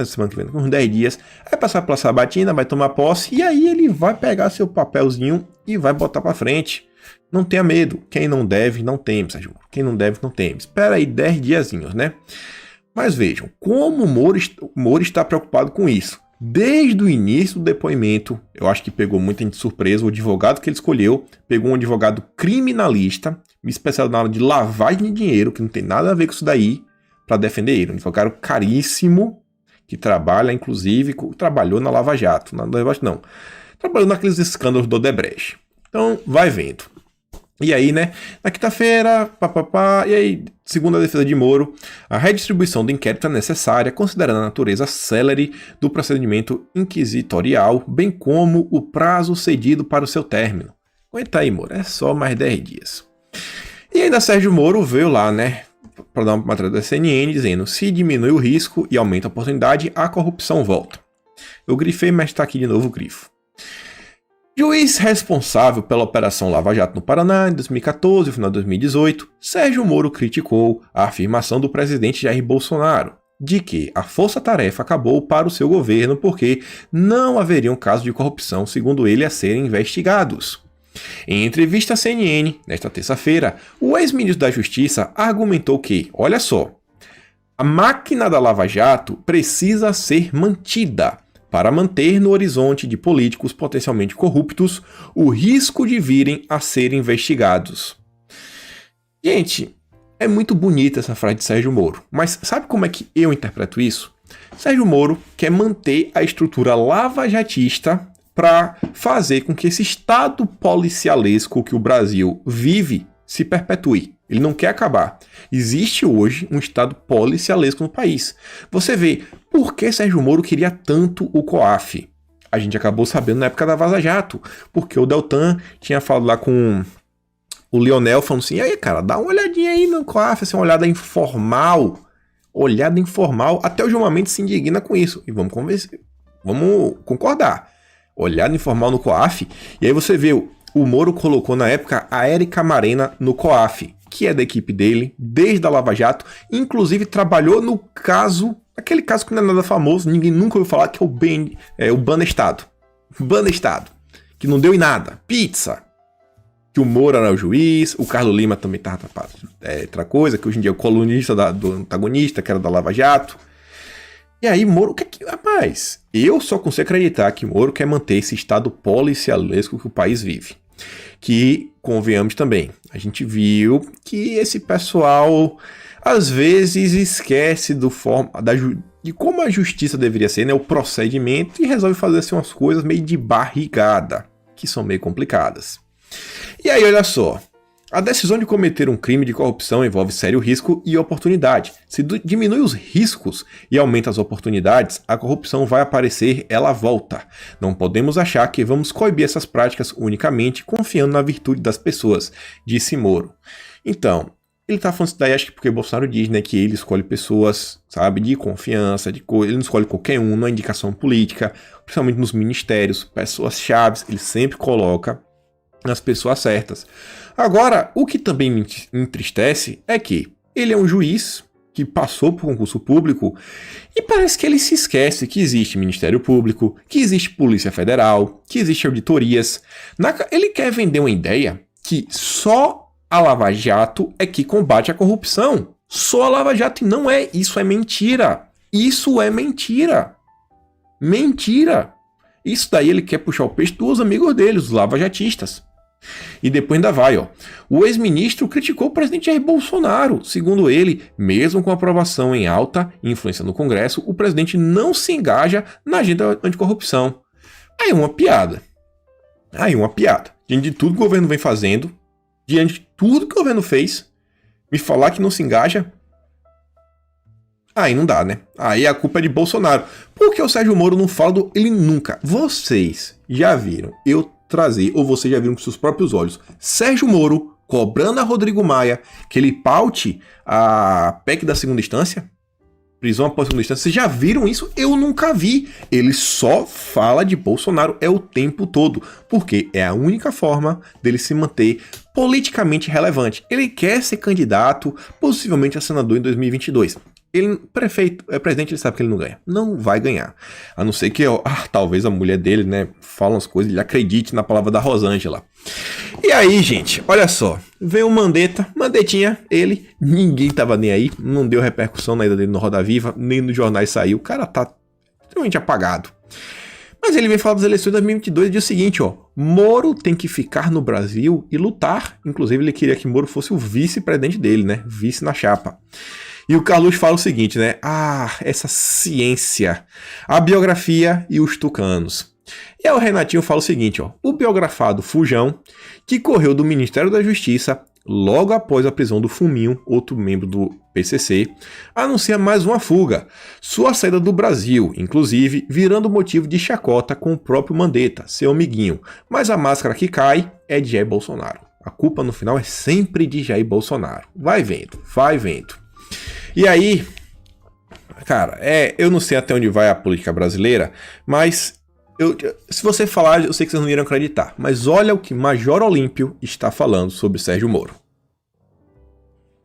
semana que vem, uns 10 dias, vai passar pela sabatina, vai tomar posse, e aí ele vai pegar seu papelzinho e vai botar pra frente. Não tenha medo. Quem não deve, não teme, Sérgio Moro. Quem não deve, não teme. Espera aí 10 diazinhos, né? Mas vejam, como o Moro está preocupado com isso. Desde o início do depoimento, eu acho que pegou muita gente de surpresa, o advogado que ele escolheu, pegou um advogado criminalista, especializado na área de lavagem de dinheiro, que não tem nada a ver com isso daí, para defender ele. Um advogado caríssimo, que trabalha, inclusive, trabalhou na Lava Jato. Não, trabalhou naqueles escândalos do Odebrecht. Então, vai vendo. E aí, né, na quinta-feira, e aí, segundo a defesa de Moro, a redistribuição do inquérito é necessária, considerando a natureza célere do procedimento inquisitorial, bem como o prazo cedido para o seu término. Aguenta aí, Moro, é só mais 10 dias. E ainda Sérgio Moro veio lá, né, para dar uma matéria da CNN, dizendo: se diminui o risco e aumenta a oportunidade, a corrupção volta. Eu grifei, mas está aqui de novo o grifo. Juiz responsável pela Operação Lava Jato no Paraná em 2014 e final de 2018, Sérgio Moro criticou a afirmação do presidente Jair Bolsonaro de que a força-tarefa acabou para o seu governo porque não haveriam casos de corrupção, segundo ele, a serem investigados. Em entrevista à CNN, nesta terça-feira, o ex-ministro da Justiça argumentou que, olha só, a máquina da Lava Jato precisa ser mantida para manter no horizonte de políticos potencialmente corruptos o risco de virem a ser investigados. Gente, é muito bonita essa frase de Sérgio Moro, mas sabe como é que eu interpreto isso? Sérgio Moro quer manter a estrutura lavajatista para fazer com que esse estado policialesco que o Brasil vive se perpetue. Ele não quer acabar. Existe hoje um estado policialesco no país. Você vê por que Sérgio Moro queria tanto o COAF. A gente acabou sabendo na época da Vaza Jato, porque o Deltan tinha falado lá com o Lionel, falando assim: e aí, cara, dá uma olhadinha aí no COAF, assim, uma olhada informal. Olhada informal. Até o Gilmar Mendes se indigna com isso. E vamos concordar. Olhada informal no COAF. E aí você vê, o Moro colocou na época a Érica Marena no COAF, que é da equipe dele, desde a Lava Jato, inclusive trabalhou no caso, aquele caso que não é nada famoso, ninguém nunca ouviu falar, que é o Banestado. Banestado, que não deu em nada. Pizza. Que o Moro era o juiz, o Carlos Lima também estava tapado. Outra coisa, que hoje em dia é o colunista do antagonista, que era da Lava Jato. E aí, Moro, rapaz, eu só consigo acreditar que Moro quer manter esse estado policialesco que o país vive. Que, convenhamos também, a gente viu que esse pessoal às vezes esquece de como a justiça deveria ser, né, o procedimento, e resolve fazer assim, umas coisas meio de barrigada, que são meio complicadas. E aí, olha só, a decisão de cometer um crime de corrupção envolve sério risco e oportunidade. Se diminui os riscos e aumenta as oportunidades, a corrupção vai aparecer, ela volta. Não podemos achar que vamos coibir essas práticas unicamente confiando na virtude das pessoas, disse Moro. Então, ele tá falando isso daí, acho que porque Bolsonaro diz, né, que ele escolhe pessoas, sabe, de confiança, ele não escolhe qualquer um, não é indicação política, principalmente nos ministérios, pessoas chaves, ele sempre coloca as pessoas certas. Agora, o que também me entristece é que ele é um juiz que passou por concurso público e parece que ele se esquece que existe Ministério Público, que existe Polícia Federal, que existe auditorias. Ele quer vender uma ideia que só a Lava Jato é que combate a corrupção. Só a Lava Jato, e não é. Isso é mentira. Isso é mentira. Mentira. Isso daí ele quer puxar o peixe dos amigos dele, os lavajatistas. E depois ainda vai, ó. O ex-ministro criticou o presidente Jair Bolsonaro. Segundo ele, mesmo com aprovação em alta e influência no Congresso, o presidente não se engaja na agenda anticorrupção. Aí uma piada. Diante de tudo que o governo vem fazendo, diante de tudo que o governo fez, me falar que não se engaja, aí não dá, né? Aí a culpa é de Bolsonaro. Porque o Sérgio Moro não fala do... Ele nunca... Vocês já viram eu trazer, ou vocês já viram com seus próprios olhos, Sérgio Moro cobrando a Rodrigo Maia que ele paute a PEC da segunda instância? Prisão após segunda instância. Vocês já viram isso? Eu nunca vi. Ele só fala de Bolsonaro o tempo todo. Porque é a única forma dele se manter politicamente relevante. Ele quer ser candidato, possivelmente a senador em 2022. Ele, presidente, ele sabe que ele não ganha. Não vai ganhar. A não ser que, talvez a mulher dele, né, fale umas coisas, ele acredite na palavra da Rosângela. E aí, gente, olha só. Veio o Mandetinha, ele, ninguém tava nem aí, não deu repercussão na ida dele no Roda Viva, nem nos jornais saiu. O cara tá extremamente apagado. Mas ele vem falar das eleições de 2022 e diz o seguinte, Moro tem que ficar no Brasil e lutar. Inclusive, ele queria que Moro fosse o vice-presidente dele, né? Vice na chapa. E o Carlos fala o seguinte, né? Essa ciência, a biografia e os tucanos. E aí o Renatinho fala o seguinte, o biografado Fujão, que correu do Ministério da Justiça logo após a prisão do Fuminho, outro membro do PCC, anuncia mais uma fuga, sua saída do Brasil, inclusive virando motivo de chacota com o próprio Mandetta, seu amiguinho. Mas a máscara que cai é de Jair Bolsonaro. A culpa no final é sempre de Jair Bolsonaro. Vai vendo, vai vendo. E aí, cara, eu não sei até onde vai a política brasileira, mas se você falar, eu sei que vocês não iriam acreditar, mas olha o que Major Olímpio está falando sobre Sérgio Moro.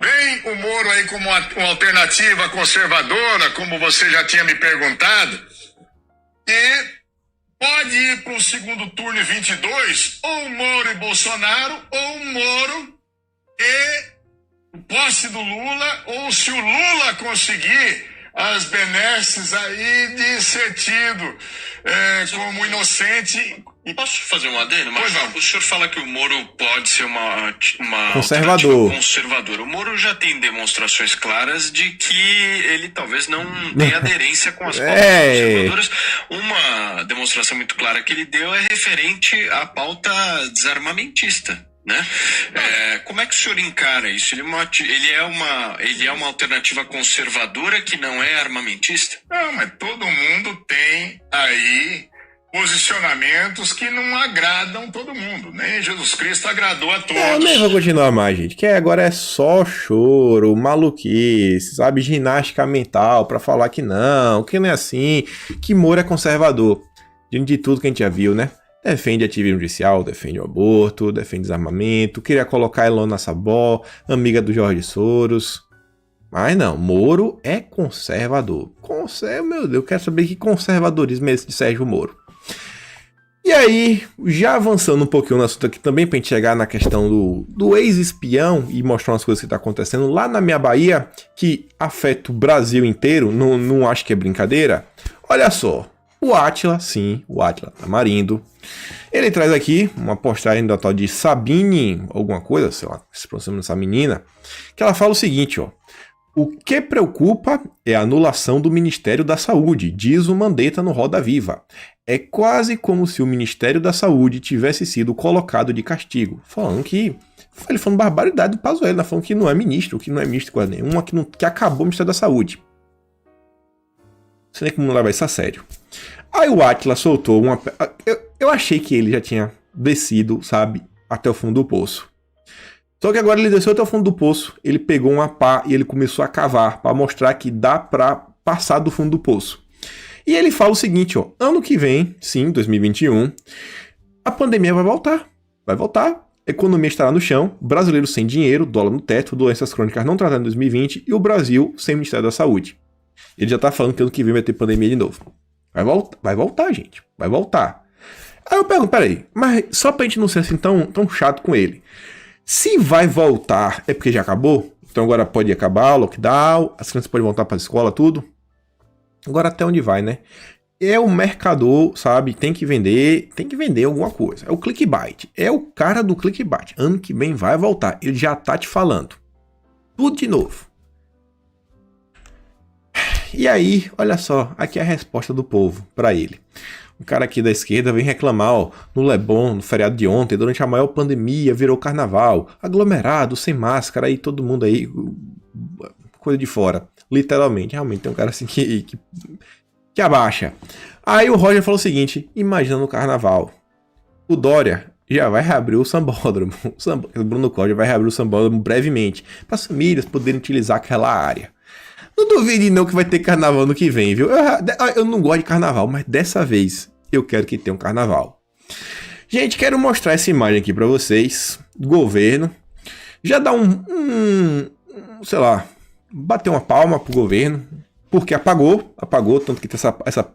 Vem o Moro aí como uma alternativa conservadora, como você já tinha me perguntado, e pode ir para o segundo turno em 22, ou Moro e Bolsonaro, ou Moro e posse do Lula, ou se o Lula conseguir as benesses aí de ser tido como inocente.
Posso fazer um adendo? Mas o senhor fala que o Moro pode ser uma
conservador.
O Moro já tem demonstrações claras de que ele talvez não tenha aderência com as pautas conservadoras. Uma demonstração muito clara que ele deu é referente à pauta desarmamentista. Né? Como é que o senhor encara isso? Ele é uma alternativa conservadora que não é armamentista?
Não, mas todo mundo tem aí posicionamentos que não agradam todo mundo. Nem Jesus Cristo agradou a todos.
Eu nem vou continuar mais, gente. Que agora é só choro, maluquice, sabe? Ginástica mental pra falar que não é assim, que Moro é conservador. Diante de tudo que a gente já viu, né? Defende ativismo judicial, defende o aborto, defende desarmamento, queria colocar Ilona Sabó, amiga do Jorge Soros. Mas não, Moro é conservador. Meu Deus, eu quero saber que conservadorismo é esse de Sérgio Moro. E aí, já avançando um pouquinho no assunto aqui também, pra gente chegar na questão do ex-espião e mostrar umas coisas que tá acontecendo lá na minha Bahia, que afeta o Brasil inteiro, não acho que é brincadeira. Olha só. O Átila Tamarindo, ele traz aqui uma postagem da tal de Sabine, alguma coisa, sei lá, se pronuncia essa menina, que ela fala o seguinte, o que preocupa é a anulação do Ministério da Saúde, diz o Mandetta no Roda Viva. É quase como se o Ministério da Saúde tivesse sido colocado de castigo, ele falando barbaridade do Pazuello, falando que não é ministro coisa nenhuma, que acabou o Ministério da Saúde. Não sei nem como levar isso a sério. Aí o Átila soltou uma... Eu achei que ele já tinha descido, sabe, até o fundo do poço. Só que agora ele desceu até o fundo do poço, ele pegou uma pá e ele começou a cavar para mostrar que dá para passar do fundo do poço. E ele fala o seguinte, ano que vem, sim, 2021, a pandemia vai voltar. A economia estará no chão, brasileiro sem dinheiro, dólar no teto, doenças crônicas não tratadas em 2020 e o Brasil sem Ministério da Saúde. Ele já tá falando que ano que vem vai ter pandemia de novo. Vai voltar, gente. Vai voltar. Aí eu pergunto, peraí, mas só pra gente não ser assim tão chato com ele. Se vai voltar, é porque já acabou? Então agora pode acabar o lockdown, as crianças podem voltar pra escola, tudo. Agora até onde vai, né? É o mercador, sabe? Tem que vender alguma coisa. É o clickbait. É o cara do clickbait. Ano que vem vai voltar. Ele já tá te falando. Tudo de novo. E aí, olha só, aqui é a resposta do povo para ele. um cara aqui da esquerda vem reclamar, ó, no Leblon, no feriado de ontem, durante a maior pandemia, virou carnaval, aglomerado, sem máscara, aí todo mundo aí, coisa de fora, literalmente, realmente tem um cara assim que abaixa. Aí o Roger falou o seguinte, imagina no carnaval, o Dória já vai reabrir o sambódromo, o Bruno Cláudio vai reabrir o sambódromo brevemente, para as famílias poderem utilizar aquela área. Não duvide não que vai ter carnaval no que vem, viu? Eu não gosto de carnaval, mas dessa vez eu quero que tenha um carnaval. Gente, quero mostrar essa imagem aqui para vocês, do governo. Já dá sei lá, bater uma palma pro governo, porque apagou, tanto que tem essa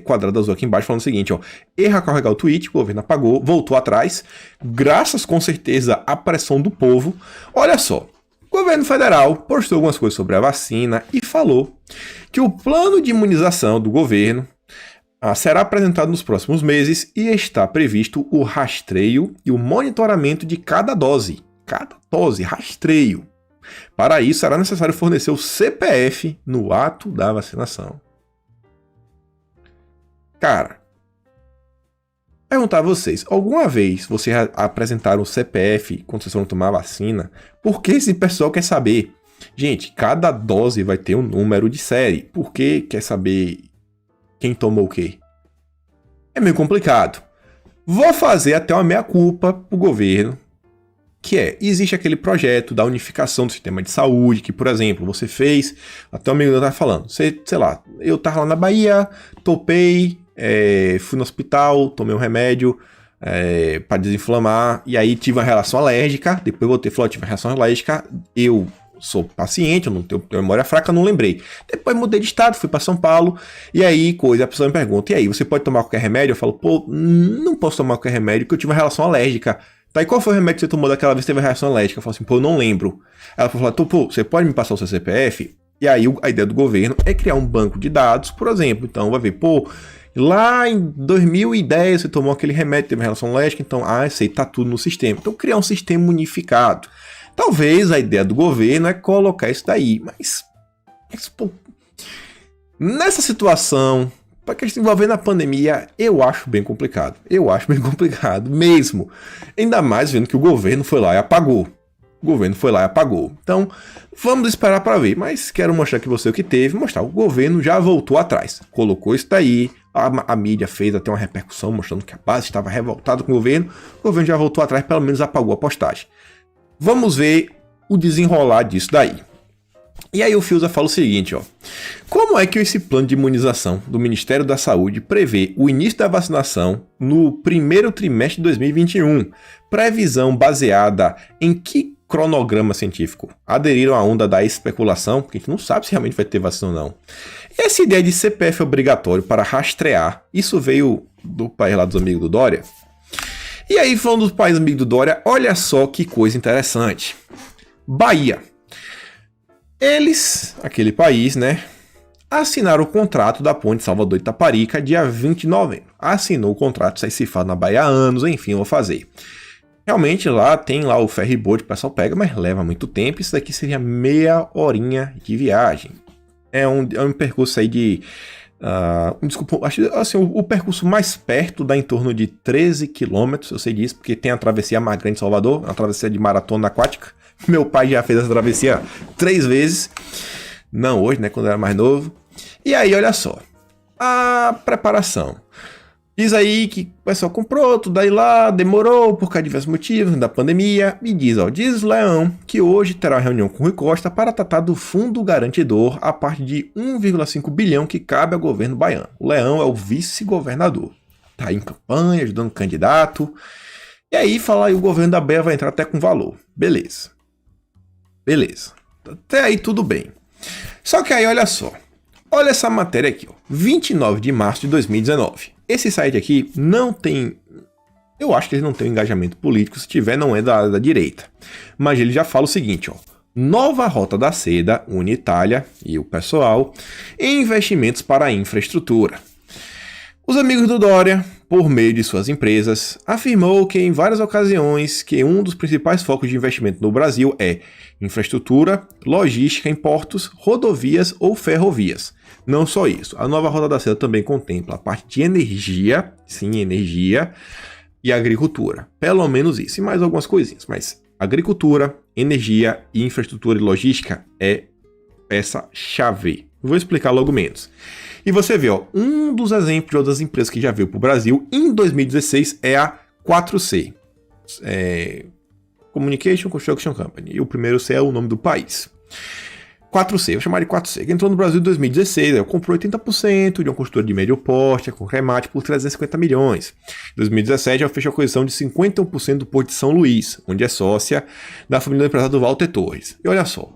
quadrada azul aqui embaixo falando o seguinte, ó, erra carregar o tweet, o governo apagou, voltou atrás, graças com certeza à pressão do povo. Olha só, o governo federal postou algumas coisas sobre a vacina e falou que o plano de imunização do governo será apresentado nos próximos meses e está previsto o rastreio e o monitoramento de cada dose, rastreio. Para isso, será necessário fornecer o CPF no ato da vacinação. Cara, perguntar a vocês, alguma vez vocês apresentaram o CPF quando vocês foram tomar a vacina? Porque esse pessoal quer saber. Gente, cada dose vai ter um número de série. Por que quer saber quem tomou o quê? É meio complicado. Vou fazer até uma meia-culpa pro governo. Que existe aquele projeto da unificação do sistema de saúde, que, por exemplo, você fez, até um amigo meu estava falando, sei lá, eu estava lá na Bahia, topei, fui no hospital, tomei um remédio para desinflamar, e aí tive uma reação alérgica, depois voltei e falei, tive uma reação alérgica, eu sou paciente, eu não tenho memória fraca, não lembrei. Depois mudei de estado, fui para São Paulo, e aí a pessoa me pergunta, e aí, você pode tomar qualquer remédio? Eu falo, pô, não posso tomar qualquer remédio, porque eu tive uma reação alérgica. Tá, e qual foi o remédio que você tomou daquela vez que teve a reação alérgica? Eu falo assim, pô, eu não lembro. Ela falou, pô, você pode me passar o seu CPF? E aí a ideia do governo é criar um banco de dados, por exemplo. Então vai ver, pô, lá em 2010 você tomou aquele remédio, teve uma reação alérgica, então, sei, tá tudo no sistema. Então criar um sistema unificado. Talvez a ideia do governo é colocar isso daí, mas pô, nessa situação, para que a gente envolver na pandemia, eu acho bem complicado. Eu acho bem complicado mesmo. Ainda mais vendo que o governo foi lá e apagou. Então, vamos esperar para ver. Mas quero mostrar que você o que teve, mostrar. O governo já voltou atrás. Colocou isso daí. A mídia fez até uma repercussão mostrando que a base estava revoltada com o governo. O governo já voltou atrás, pelo menos apagou a postagem. Vamos ver o desenrolar disso daí. E aí o Fiuza fala o seguinte, ó. Como é que esse plano de imunização do Ministério da Saúde prevê o início da vacinação no primeiro trimestre de 2021? Previsão baseada em que cronograma científico? Aderiram à onda da especulação, porque a gente não sabe se realmente vai ter vacina ou não. E essa ideia de CPF obrigatório para rastrear, isso veio do país lá dos amigos do Dória? E aí, falando dos países amigos do Dória, olha só que coisa interessante. Bahia. Eles, aquele país, né, assinaram o contrato da ponte Salvador-Itaparica dia 20 de novembro. Assinou o contrato, isso aí se fala na Bahia há anos, enfim, eu vou fazer. Realmente lá tem lá o ferryboat, o pessoal pega, mas leva muito tempo. Isso daqui seria meia horinha de viagem. É um percurso aí de... desculpa, acho assim, o percurso mais perto dá em torno de 13 quilômetros, eu sei disso, porque tem a travessia mais grande de Salvador, uma travessia de maratona aquática. Meu pai já fez essa travessia 3 vezes. Não hoje, né? Quando eu era mais novo. E aí, olha só. A preparação. Diz aí que o pessoal comprou, tudo aí lá, demorou por causa de diversos motivos da pandemia. E diz o Leão que hoje terá uma reunião com o Rui Costa para tratar do fundo garantidor a parte de 1,5 bilhão que cabe ao governo baiano. O Leão é o vice-governador. Tá aí em campanha, ajudando o candidato. E aí, fala aí, o governo da Bahia vai entrar até com valor. Beleza. Até aí tudo bem. Só que aí, olha só. Olha essa matéria aqui, ó. 29 de março de 2019. Esse site aqui não tem... Eu acho que ele não tem um engajamento político. Se tiver, não é da direita. Mas ele já fala o seguinte, ó. Nova rota da seda, une Itália e o pessoal, em investimentos para a infraestrutura. Os amigos do Dória por meio de suas empresas, afirmou que em várias ocasiões que um dos principais focos de investimento no Brasil é infraestrutura, logística em portos, rodovias ou ferrovias. Não só isso, a nova Rota da Seda também contempla a parte de energia, sim, energia, e agricultura. Pelo menos isso, e mais algumas coisinhas, mas agricultura, energia e infraestrutura e logística é essa chave. Vou explicar logo menos. E você vê, ó, um dos exemplos de outras empresas que já veio para o Brasil em 2016 é a 4C. Communication Construction Company. E o primeiro C é o nome do país. 4C, vou chamar de 4C, que entrou no Brasil em 2016, comprou 80% de uma construtora de médio porte, com remate por 350 milhões. Em 2017, ela fechou a aquisição de 51% do Porto de São Luís, onde é sócia da família do empresário do Walter Torres. E olha só,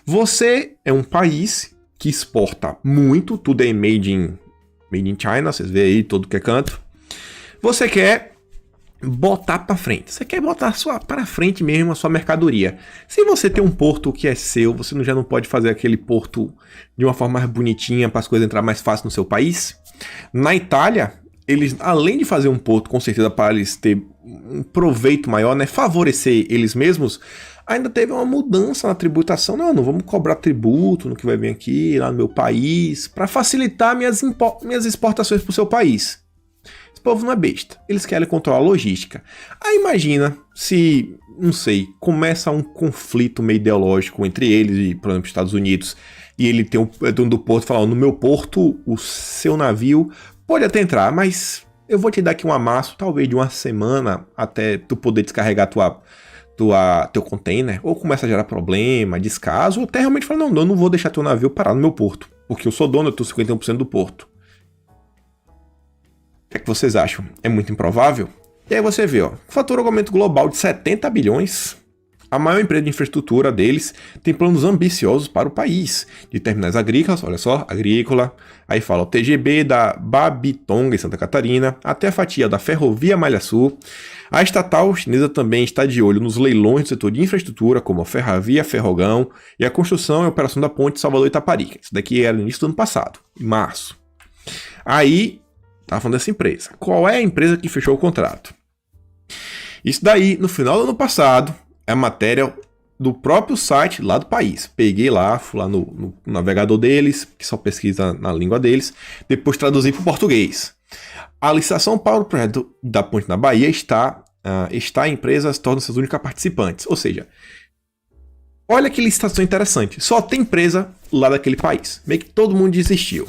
você é um país que exporta muito, tudo é made in China, vocês veem aí todo que é canto. Você quer botar para frente, você quer botar para frente mesmo a sua mercadoria. Se você tem um porto que é seu, você já não pode fazer aquele porto de uma forma mais bonitinha para as coisas entrar mais fácil no seu país? Na Itália, eles, além de fazer um porto com certeza para eles ter um proveito maior, né, favorecer eles mesmos, ainda teve uma mudança na tributação. Não vamos cobrar tributo no que vai vir aqui, lá no meu país, para facilitar minhas exportações para o seu país. Esse povo não é besta. Eles querem controlar a logística. Aí imagina se, não sei, começa um conflito meio ideológico entre eles e, por exemplo, Estados Unidos, e ele tem o dono do porto fala, no meu porto, o seu navio pode até entrar, mas eu vou te dar aqui um amasso, talvez de uma semana, até tu poder descarregar teu container, ou começa a gerar problema, descaso, ou até realmente fala, não, eu não vou deixar teu navio parar no meu porto, porque eu sou dono, eu tô 51% do porto. O que é que vocês acham? É muito improvável? E aí você vê, ó, faturamento global de 70 bilhões, a maior empresa de infraestrutura deles tem planos ambiciosos para o país, de terminais agrícolas, olha só, agrícola, aí fala o TGB da Babitonga em Santa Catarina, até a fatia da Ferrovia Malha Sul. A estatal chinesa também está de olho nos leilões do setor de infraestrutura, como a Ferrovia Ferrogão e a construção e operação da ponte Salvador-Itaparica. Isso daqui era no início do ano passado, em março. Aí, estava falando dessa empresa. Qual é a empresa que fechou o contrato? Isso daí, no final do ano passado, é a matéria do próprio site lá do país. Peguei lá, fui lá no navegador deles, que só pesquisa na língua deles, depois traduzi para o português. A licitação para o projeto da ponte na Bahia está a empresa se torna suas únicas participantes. Ou seja, olha que licitação interessante. Só tem empresa lá daquele país. Meio que todo mundo desistiu.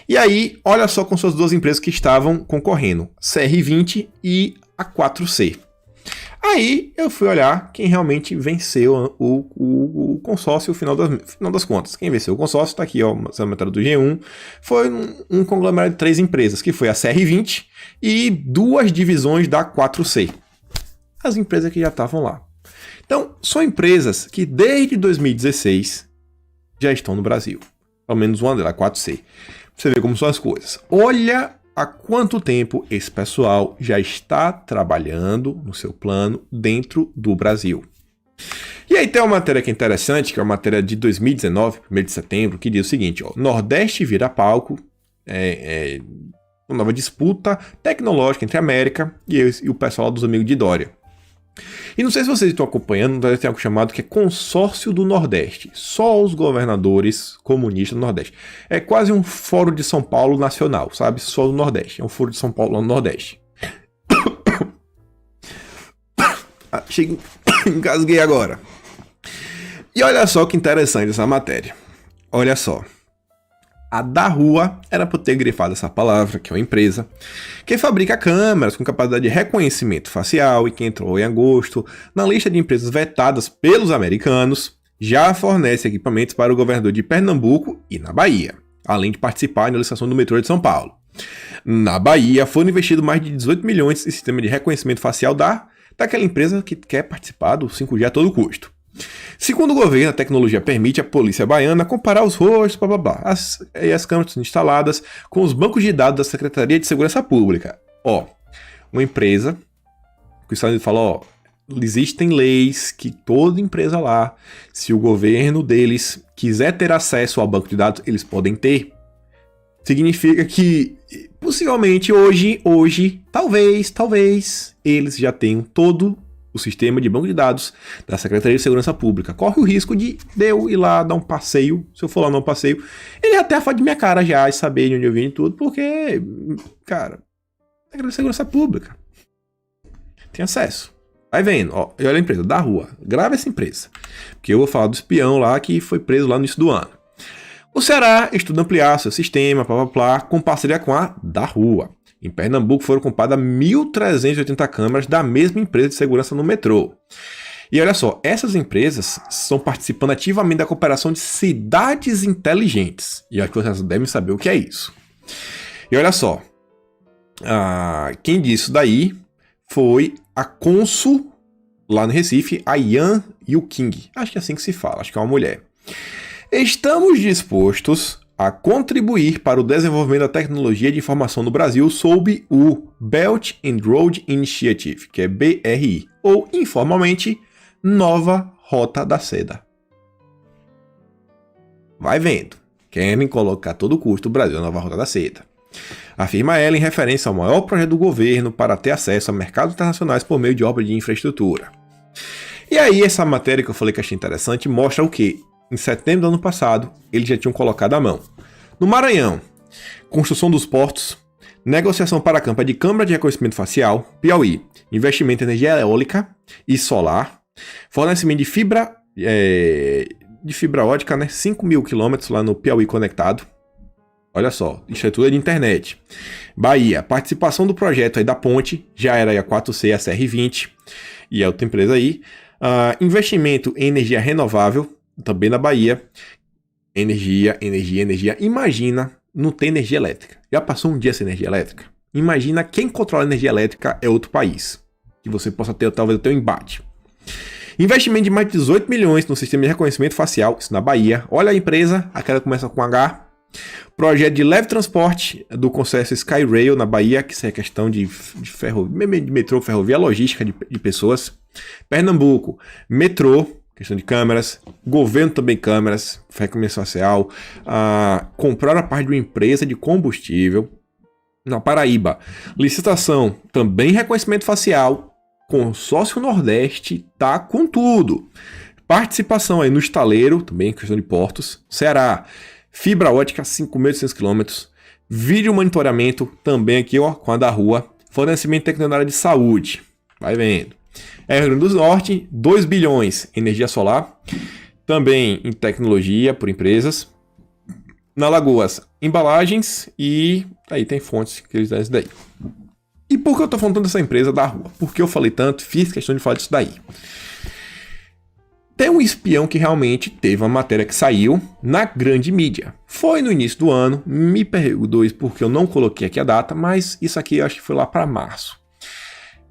E aí, olha só com suas duas empresas que estavam concorrendo. CR20 e a 4C. Aí eu fui olhar quem realmente venceu o consórcio no final das contas. Quem venceu o consórcio está aqui, ó, essa matéria do G1. Foi um conglomerado de 3 empresas, que foi a CR20 e 2 divisões da 4C. As empresas que já estavam lá. Então, são empresas que desde 2016 já estão no Brasil. Pelo menos uma delas, a 4C. Você vê como são as coisas. Olha há quanto tempo esse pessoal já está trabalhando no seu plano dentro do Brasil. E aí tem uma matéria que é interessante, que é uma matéria de 2019, 1º de setembro, que diz o seguinte, ó, Nordeste vira palco, uma nova disputa tecnológica entre a América e o pessoal dos amigos de Dória. E não sei se vocês estão acompanhando, tem algo chamado que é Consórcio do Nordeste. Só os governadores comunistas do Nordeste. É quase um Fórum de São Paulo nacional, sabe? Só do Nordeste. É um Fórum de São Paulo no Nordeste. Engasguei agora. E olha só que interessante essa matéria. Olha só. A da Rua era para ter grifado essa palavra, que é uma empresa que fabrica câmeras com capacidade de reconhecimento facial e que entrou em agosto na lista de empresas vetadas pelos americanos, já fornece equipamentos para o governador de Pernambuco e na Bahia, além de participar na licitação do metrô de São Paulo. Na Bahia, foram investidos mais de 18 milhões em sistema de reconhecimento facial daquela empresa que quer participar do 5G a todo custo. Segundo o governo, a tecnologia permite à polícia baiana comparar os rostos, as câmeras instaladas com os bancos de dados da Secretaria de Segurança Pública. Ó, uma empresa que o Estado fala, existem leis que toda empresa lá, se o governo deles quiser ter acesso ao banco de dados, eles podem ter. significa que possivelmente hoje, talvez, eles já tenham todo o sistema de banco de dados da Secretaria de Segurança Pública. Corre o risco de eu ir lá dar um passeio, se eu for lá dar um passeio, ele até a foto de minha cara já e saber de onde eu vim e tudo, porque, cara, Secretaria de Segurança Pública tem acesso. Vai vendo, ó, olha a empresa, da rua, grava essa empresa, porque eu vou falar do espião lá que foi preso lá no início do ano. O Ceará estuda ampliar seu sistema, com parceria com a da rua. Em Pernambuco foram compradas 1.380 câmeras da mesma empresa de segurança no metrô. E olha só, essas empresas estão participando ativamente da cooperação de cidades inteligentes. E acho que vocês devem saber o que é isso. E olha só, quem disse isso daí foi a cônsul lá no Recife, a Yan Yuking. Acho que é assim que se fala, acho que é uma mulher. Estamos dispostos a contribuir para o desenvolvimento da tecnologia de informação no Brasil sob o Belt and Road Initiative, que é BRI, ou informalmente, Nova Rota da Seda. Vai vendo. Querem colocar a todo custo o Brasil na Nova Rota da Seda. Afirma ela em referência ao maior projeto do governo para ter acesso a mercados internacionais por meio de obra de infraestrutura. E aí essa matéria que eu falei que achei interessante mostra o quê? Em setembro do ano passado, eles já tinham colocado a mão. No Maranhão, construção dos portos, negociação para a campa de câmara de reconhecimento facial, Piauí, investimento em energia eólica e solar, fornecimento de fibra ótica, né? 5.000 quilômetros lá no Piauí conectado. Olha só, estrutura de internet. Bahia, participação do projeto aí da ponte, já era aí a 4C e a CR20, e é outra empresa aí. Investimento em energia renovável, também na Bahia. Energia. Imagina não ter energia elétrica. Já passou um dia sem energia elétrica? Imagina quem controla a energia elétrica é outro país. Que você possa ter talvez até um embate. Investimento de mais de 18 milhões no sistema de reconhecimento facial, isso na Bahia. Olha a empresa, aquela começa com H. Projeto de leve transporte do consórcio Skyrail na Bahia, que isso é questão de metrô, ferrovia, logística de pessoas. Pernambuco, metrô, questão de câmeras, governo também câmeras, reconhecimento facial, comprar a parte de uma empresa de combustível. Na Paraíba, licitação, também reconhecimento facial, consórcio Nordeste, tá com tudo. Participação aí no estaleiro, também questão de portos. Ceará, fibra ótica, 5.800 km. Vídeo monitoramento, também aqui ó, com a da rua. Fornecimento técnico na área de saúde, vai vendo. Rio Grande do Norte, 2 bilhões em energia solar, também em tecnologia por empresas. Na Alagoas, embalagens e aí tem fontes que eles dão isso daí. E por que eu tô falando tanto dessa empresa da rua? Porque eu falei tanto, fiz questão de falar disso daí. Tem um espião que realmente teve uma matéria que saiu na grande mídia. Foi no início do ano, me perdoe porque eu não coloquei aqui a data, mas isso aqui eu acho que foi lá para março.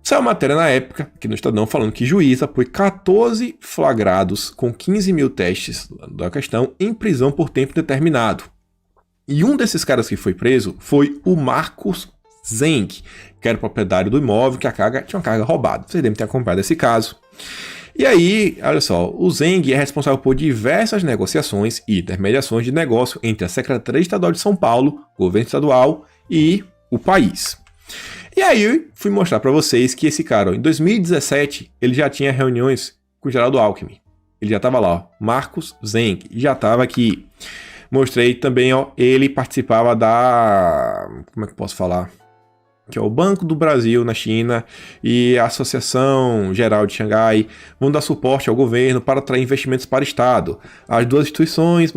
Saiu uma matéria na época, aqui no Estadão, falando que juíza foi 14 flagrados com 15 mil testes da questão em prisão por tempo determinado. E um desses caras que foi preso foi o Marcos Zeng, que era o proprietário do imóvel, que tinha uma carga roubada. Vocês devem ter acompanhado esse caso. E aí, olha só, o Zeng é responsável por diversas negociações e intermediações de negócio entre a Secretaria Estadual de São Paulo, governo estadual e o país. E aí, fui mostrar para vocês que esse cara, ó, em 2017, ele já tinha reuniões com o Geraldo Alckmin. Ele já estava lá, ó, Marcos Zeng, já estava aqui. Mostrei também, ó, ele participava da... Como é que eu posso falar? Que é o Banco do Brasil na China e a Associação Geral de Xangai vão dar suporte ao governo para atrair investimentos para o Estado. As duas instituições,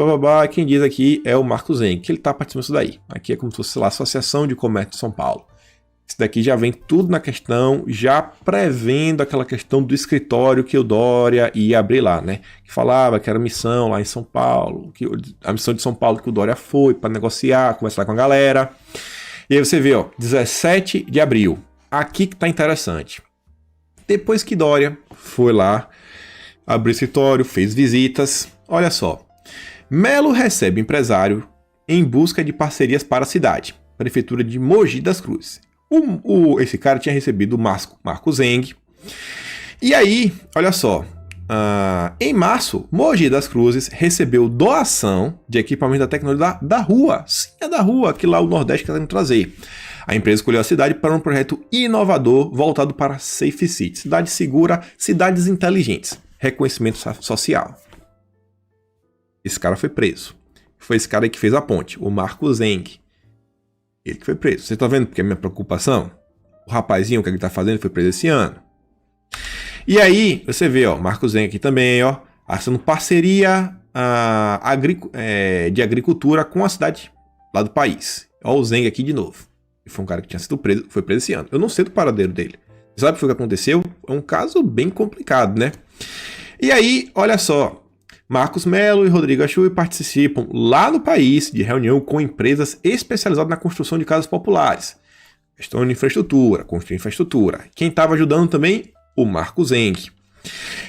quem diz aqui é o Marcos Zeng, que ele está participando disso daí. Aqui é como se fosse, sei lá, a Associação de Comércio de São Paulo. Isso daqui já vem tudo na questão, já prevendo aquela questão do escritório que o Dória ia abrir lá, né? Que falava que era missão lá em São Paulo, que a missão de São Paulo que o Dória foi para negociar, conversar com a galera. E aí você vê, ó, 17 de abril. Aqui que tá interessante. Depois que Dória foi lá, abriu escritório, fez visitas, olha só. Melo recebe empresário em busca de parcerias para a cidade. Prefeitura de Mogi das Cruzes. Esse cara tinha recebido o Marcos Zeng. E aí, olha só, em março, Mogi das Cruzes recebeu doação de equipamento da tecnologia da Rua. Sim, é da Rua, que lá o Nordeste quer trazer. A empresa escolheu a cidade para um projeto inovador voltado para Safe City, cidade segura, cidades inteligentes, reconhecimento social. Esse cara foi preso. Foi esse cara aí que fez a ponte, o Marco Zeng. Ele que foi preso. Você tá vendo porque é a minha preocupação? O rapazinho, o que ele tá fazendo, foi preso esse ano. E aí, você vê, ó, Marco Zeng aqui também, ó, assinando parceria de agricultura com a cidade lá do país. Ó, o Zeng aqui de novo. Foi um cara que tinha sido preso, foi preso esse ano. Eu não sei do paradeiro dele. Você sabe o que aconteceu? É um caso bem complicado, né? E aí, olha só. Marcos Melo e Rodrigo Achui participam lá no país de reunião com empresas especializadas na construção de casas populares. Questão de infraestrutura, construir infraestrutura. Quem estava ajudando também? O Marco Zeng.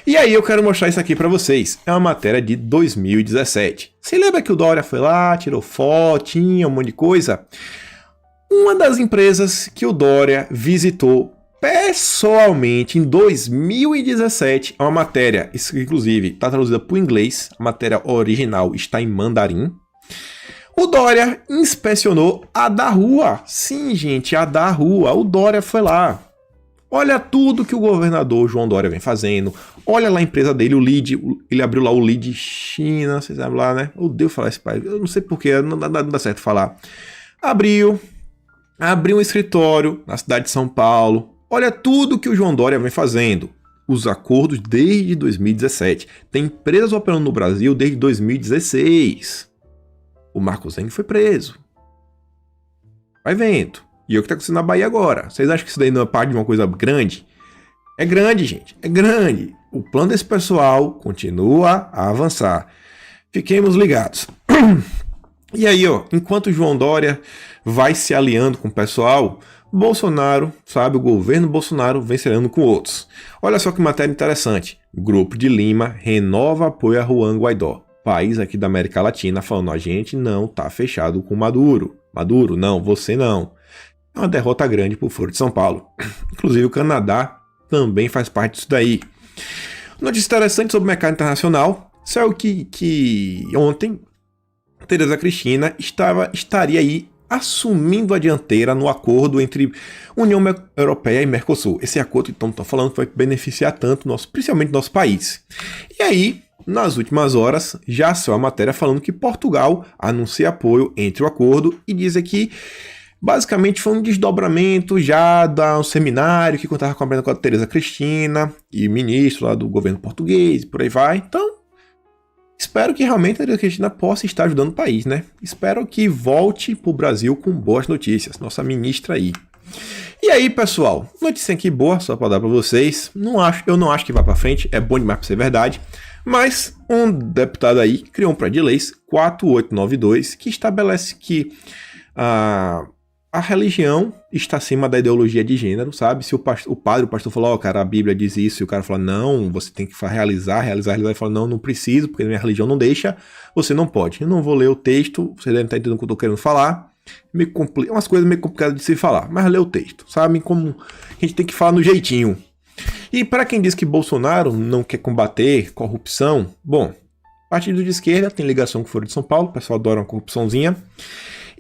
E aí eu quero mostrar isso aqui para vocês. É uma matéria de 2017. Você lembra que o Dória foi lá, tirou fotinha, um monte de coisa? Uma das empresas que o Dória visitou pessoalmente em 2017 é uma matéria, isso inclusive está traduzida para o inglês, a matéria original está em mandarim. O Dória inspecionou a da Rua. Sim, gente, a da Rua. O Dória foi lá. Olha tudo que o governador João Dória vem fazendo. Olha lá a empresa dele, o LEED. Ele abriu lá o LEED China, vocês sabem lá, né? Eu odeio falar esse pai. Eu não sei porquê, não dá certo falar. Abriu um escritório na cidade de São Paulo. Olha tudo que o João Dória vem fazendo. Os acordos desde 2017. Tem empresas operando no Brasil desde 2016. O Marco Zeng foi preso. Vai vendo. E é o que está acontecendo na Bahia agora. Vocês acham que isso daí não é parte de uma coisa grande? É grande, gente. É grande. O plano desse pessoal continua a avançar. Fiquemos ligados. E aí, ó, enquanto o João Dória vai se aliando com o pessoal, Bolsonaro, sabe, o governo Bolsonaro vem se aliando com outros. Olha só que matéria interessante. Grupo de Lima renova apoio a Juan Guaidó. País aqui da América Latina falando, a gente não tá fechado com Maduro. Maduro, não, você não. É uma derrota grande pro Foro de São Paulo. Inclusive o Canadá também faz parte disso daí. Notícia interessante sobre o mercado internacional. Saiu que ontem Tereza Cristina estaria aí assumindo a dianteira no acordo entre União Europeia e Mercosul. Esse acordo, então, estou falando, vai beneficiar tanto, principalmente nosso país. E aí, nas últimas horas, já saiu a matéria falando que Portugal anuncia apoio entre o acordo e diz aqui, basicamente foi um desdobramento já de um seminário que contava com a Tereza Cristina e ministro lá do governo português, e por aí vai. Então, espero que realmente a Tereza Cristina possa estar ajudando o país, né? Espero que volte para o Brasil com boas notícias, nossa ministra aí. E aí, pessoal, notícia aqui boa, só para dar para vocês. Eu não acho que vá para frente, é bom demais para ser verdade. Mas um deputado aí criou um projeto de leis 4892 que estabelece que a religião está acima da ideologia de gênero, sabe? Se o pastor falou, ó, cara, a Bíblia diz isso, e o cara fala, não, você tem que realizar, e fala, não preciso, porque a minha religião não deixa, você não pode. Eu não vou ler o texto, você deve estar entendendo o que eu estou querendo falar, umas coisas meio complicadas de se falar, mas lê o texto, sabe? Como a gente tem que falar no jeitinho. E para quem diz que Bolsonaro não quer combater corrupção, bom, partido de esquerda tem ligação com o Foro de São Paulo, o pessoal adora uma corrupçãozinha.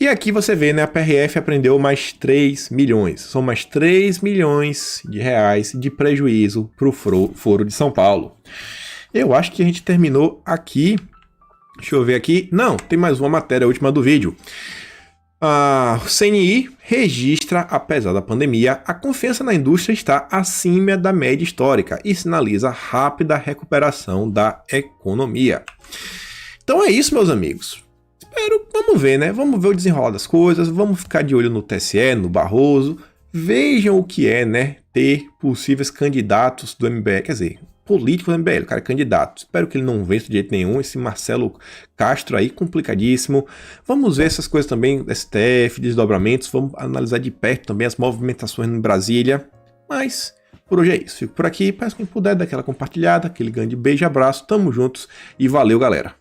E aqui você vê, né, a PRF apreendeu mais 3 milhões. São mais 3 milhões de reais de prejuízo para o Foro de São Paulo. Eu acho que a gente terminou aqui. Deixa eu ver aqui. Não, tem mais uma matéria, a última do vídeo. O CNI registra, apesar da pandemia, a confiança na indústria está acima da média histórica e sinaliza rápida recuperação da economia. Então é isso, meus amigos. Vamos ver, né? Vamos ver o desenrolar das coisas, vamos ficar de olho no TSE, no Barroso. Vejam o que é, né? Ter possíveis candidatos do MBL, quer dizer, políticos do MBL, o cara é candidato. Espero que ele não vença de jeito nenhum. Esse Marcelo Castro aí, complicadíssimo. Vamos ver essas coisas também, STF, desdobramentos. Vamos analisar de perto também as movimentações em Brasília. Mas por hoje é isso. Fico por aqui. Peço quem puder dar aquela compartilhada, aquele grande beijo, abraço. Tamo juntos e valeu, galera.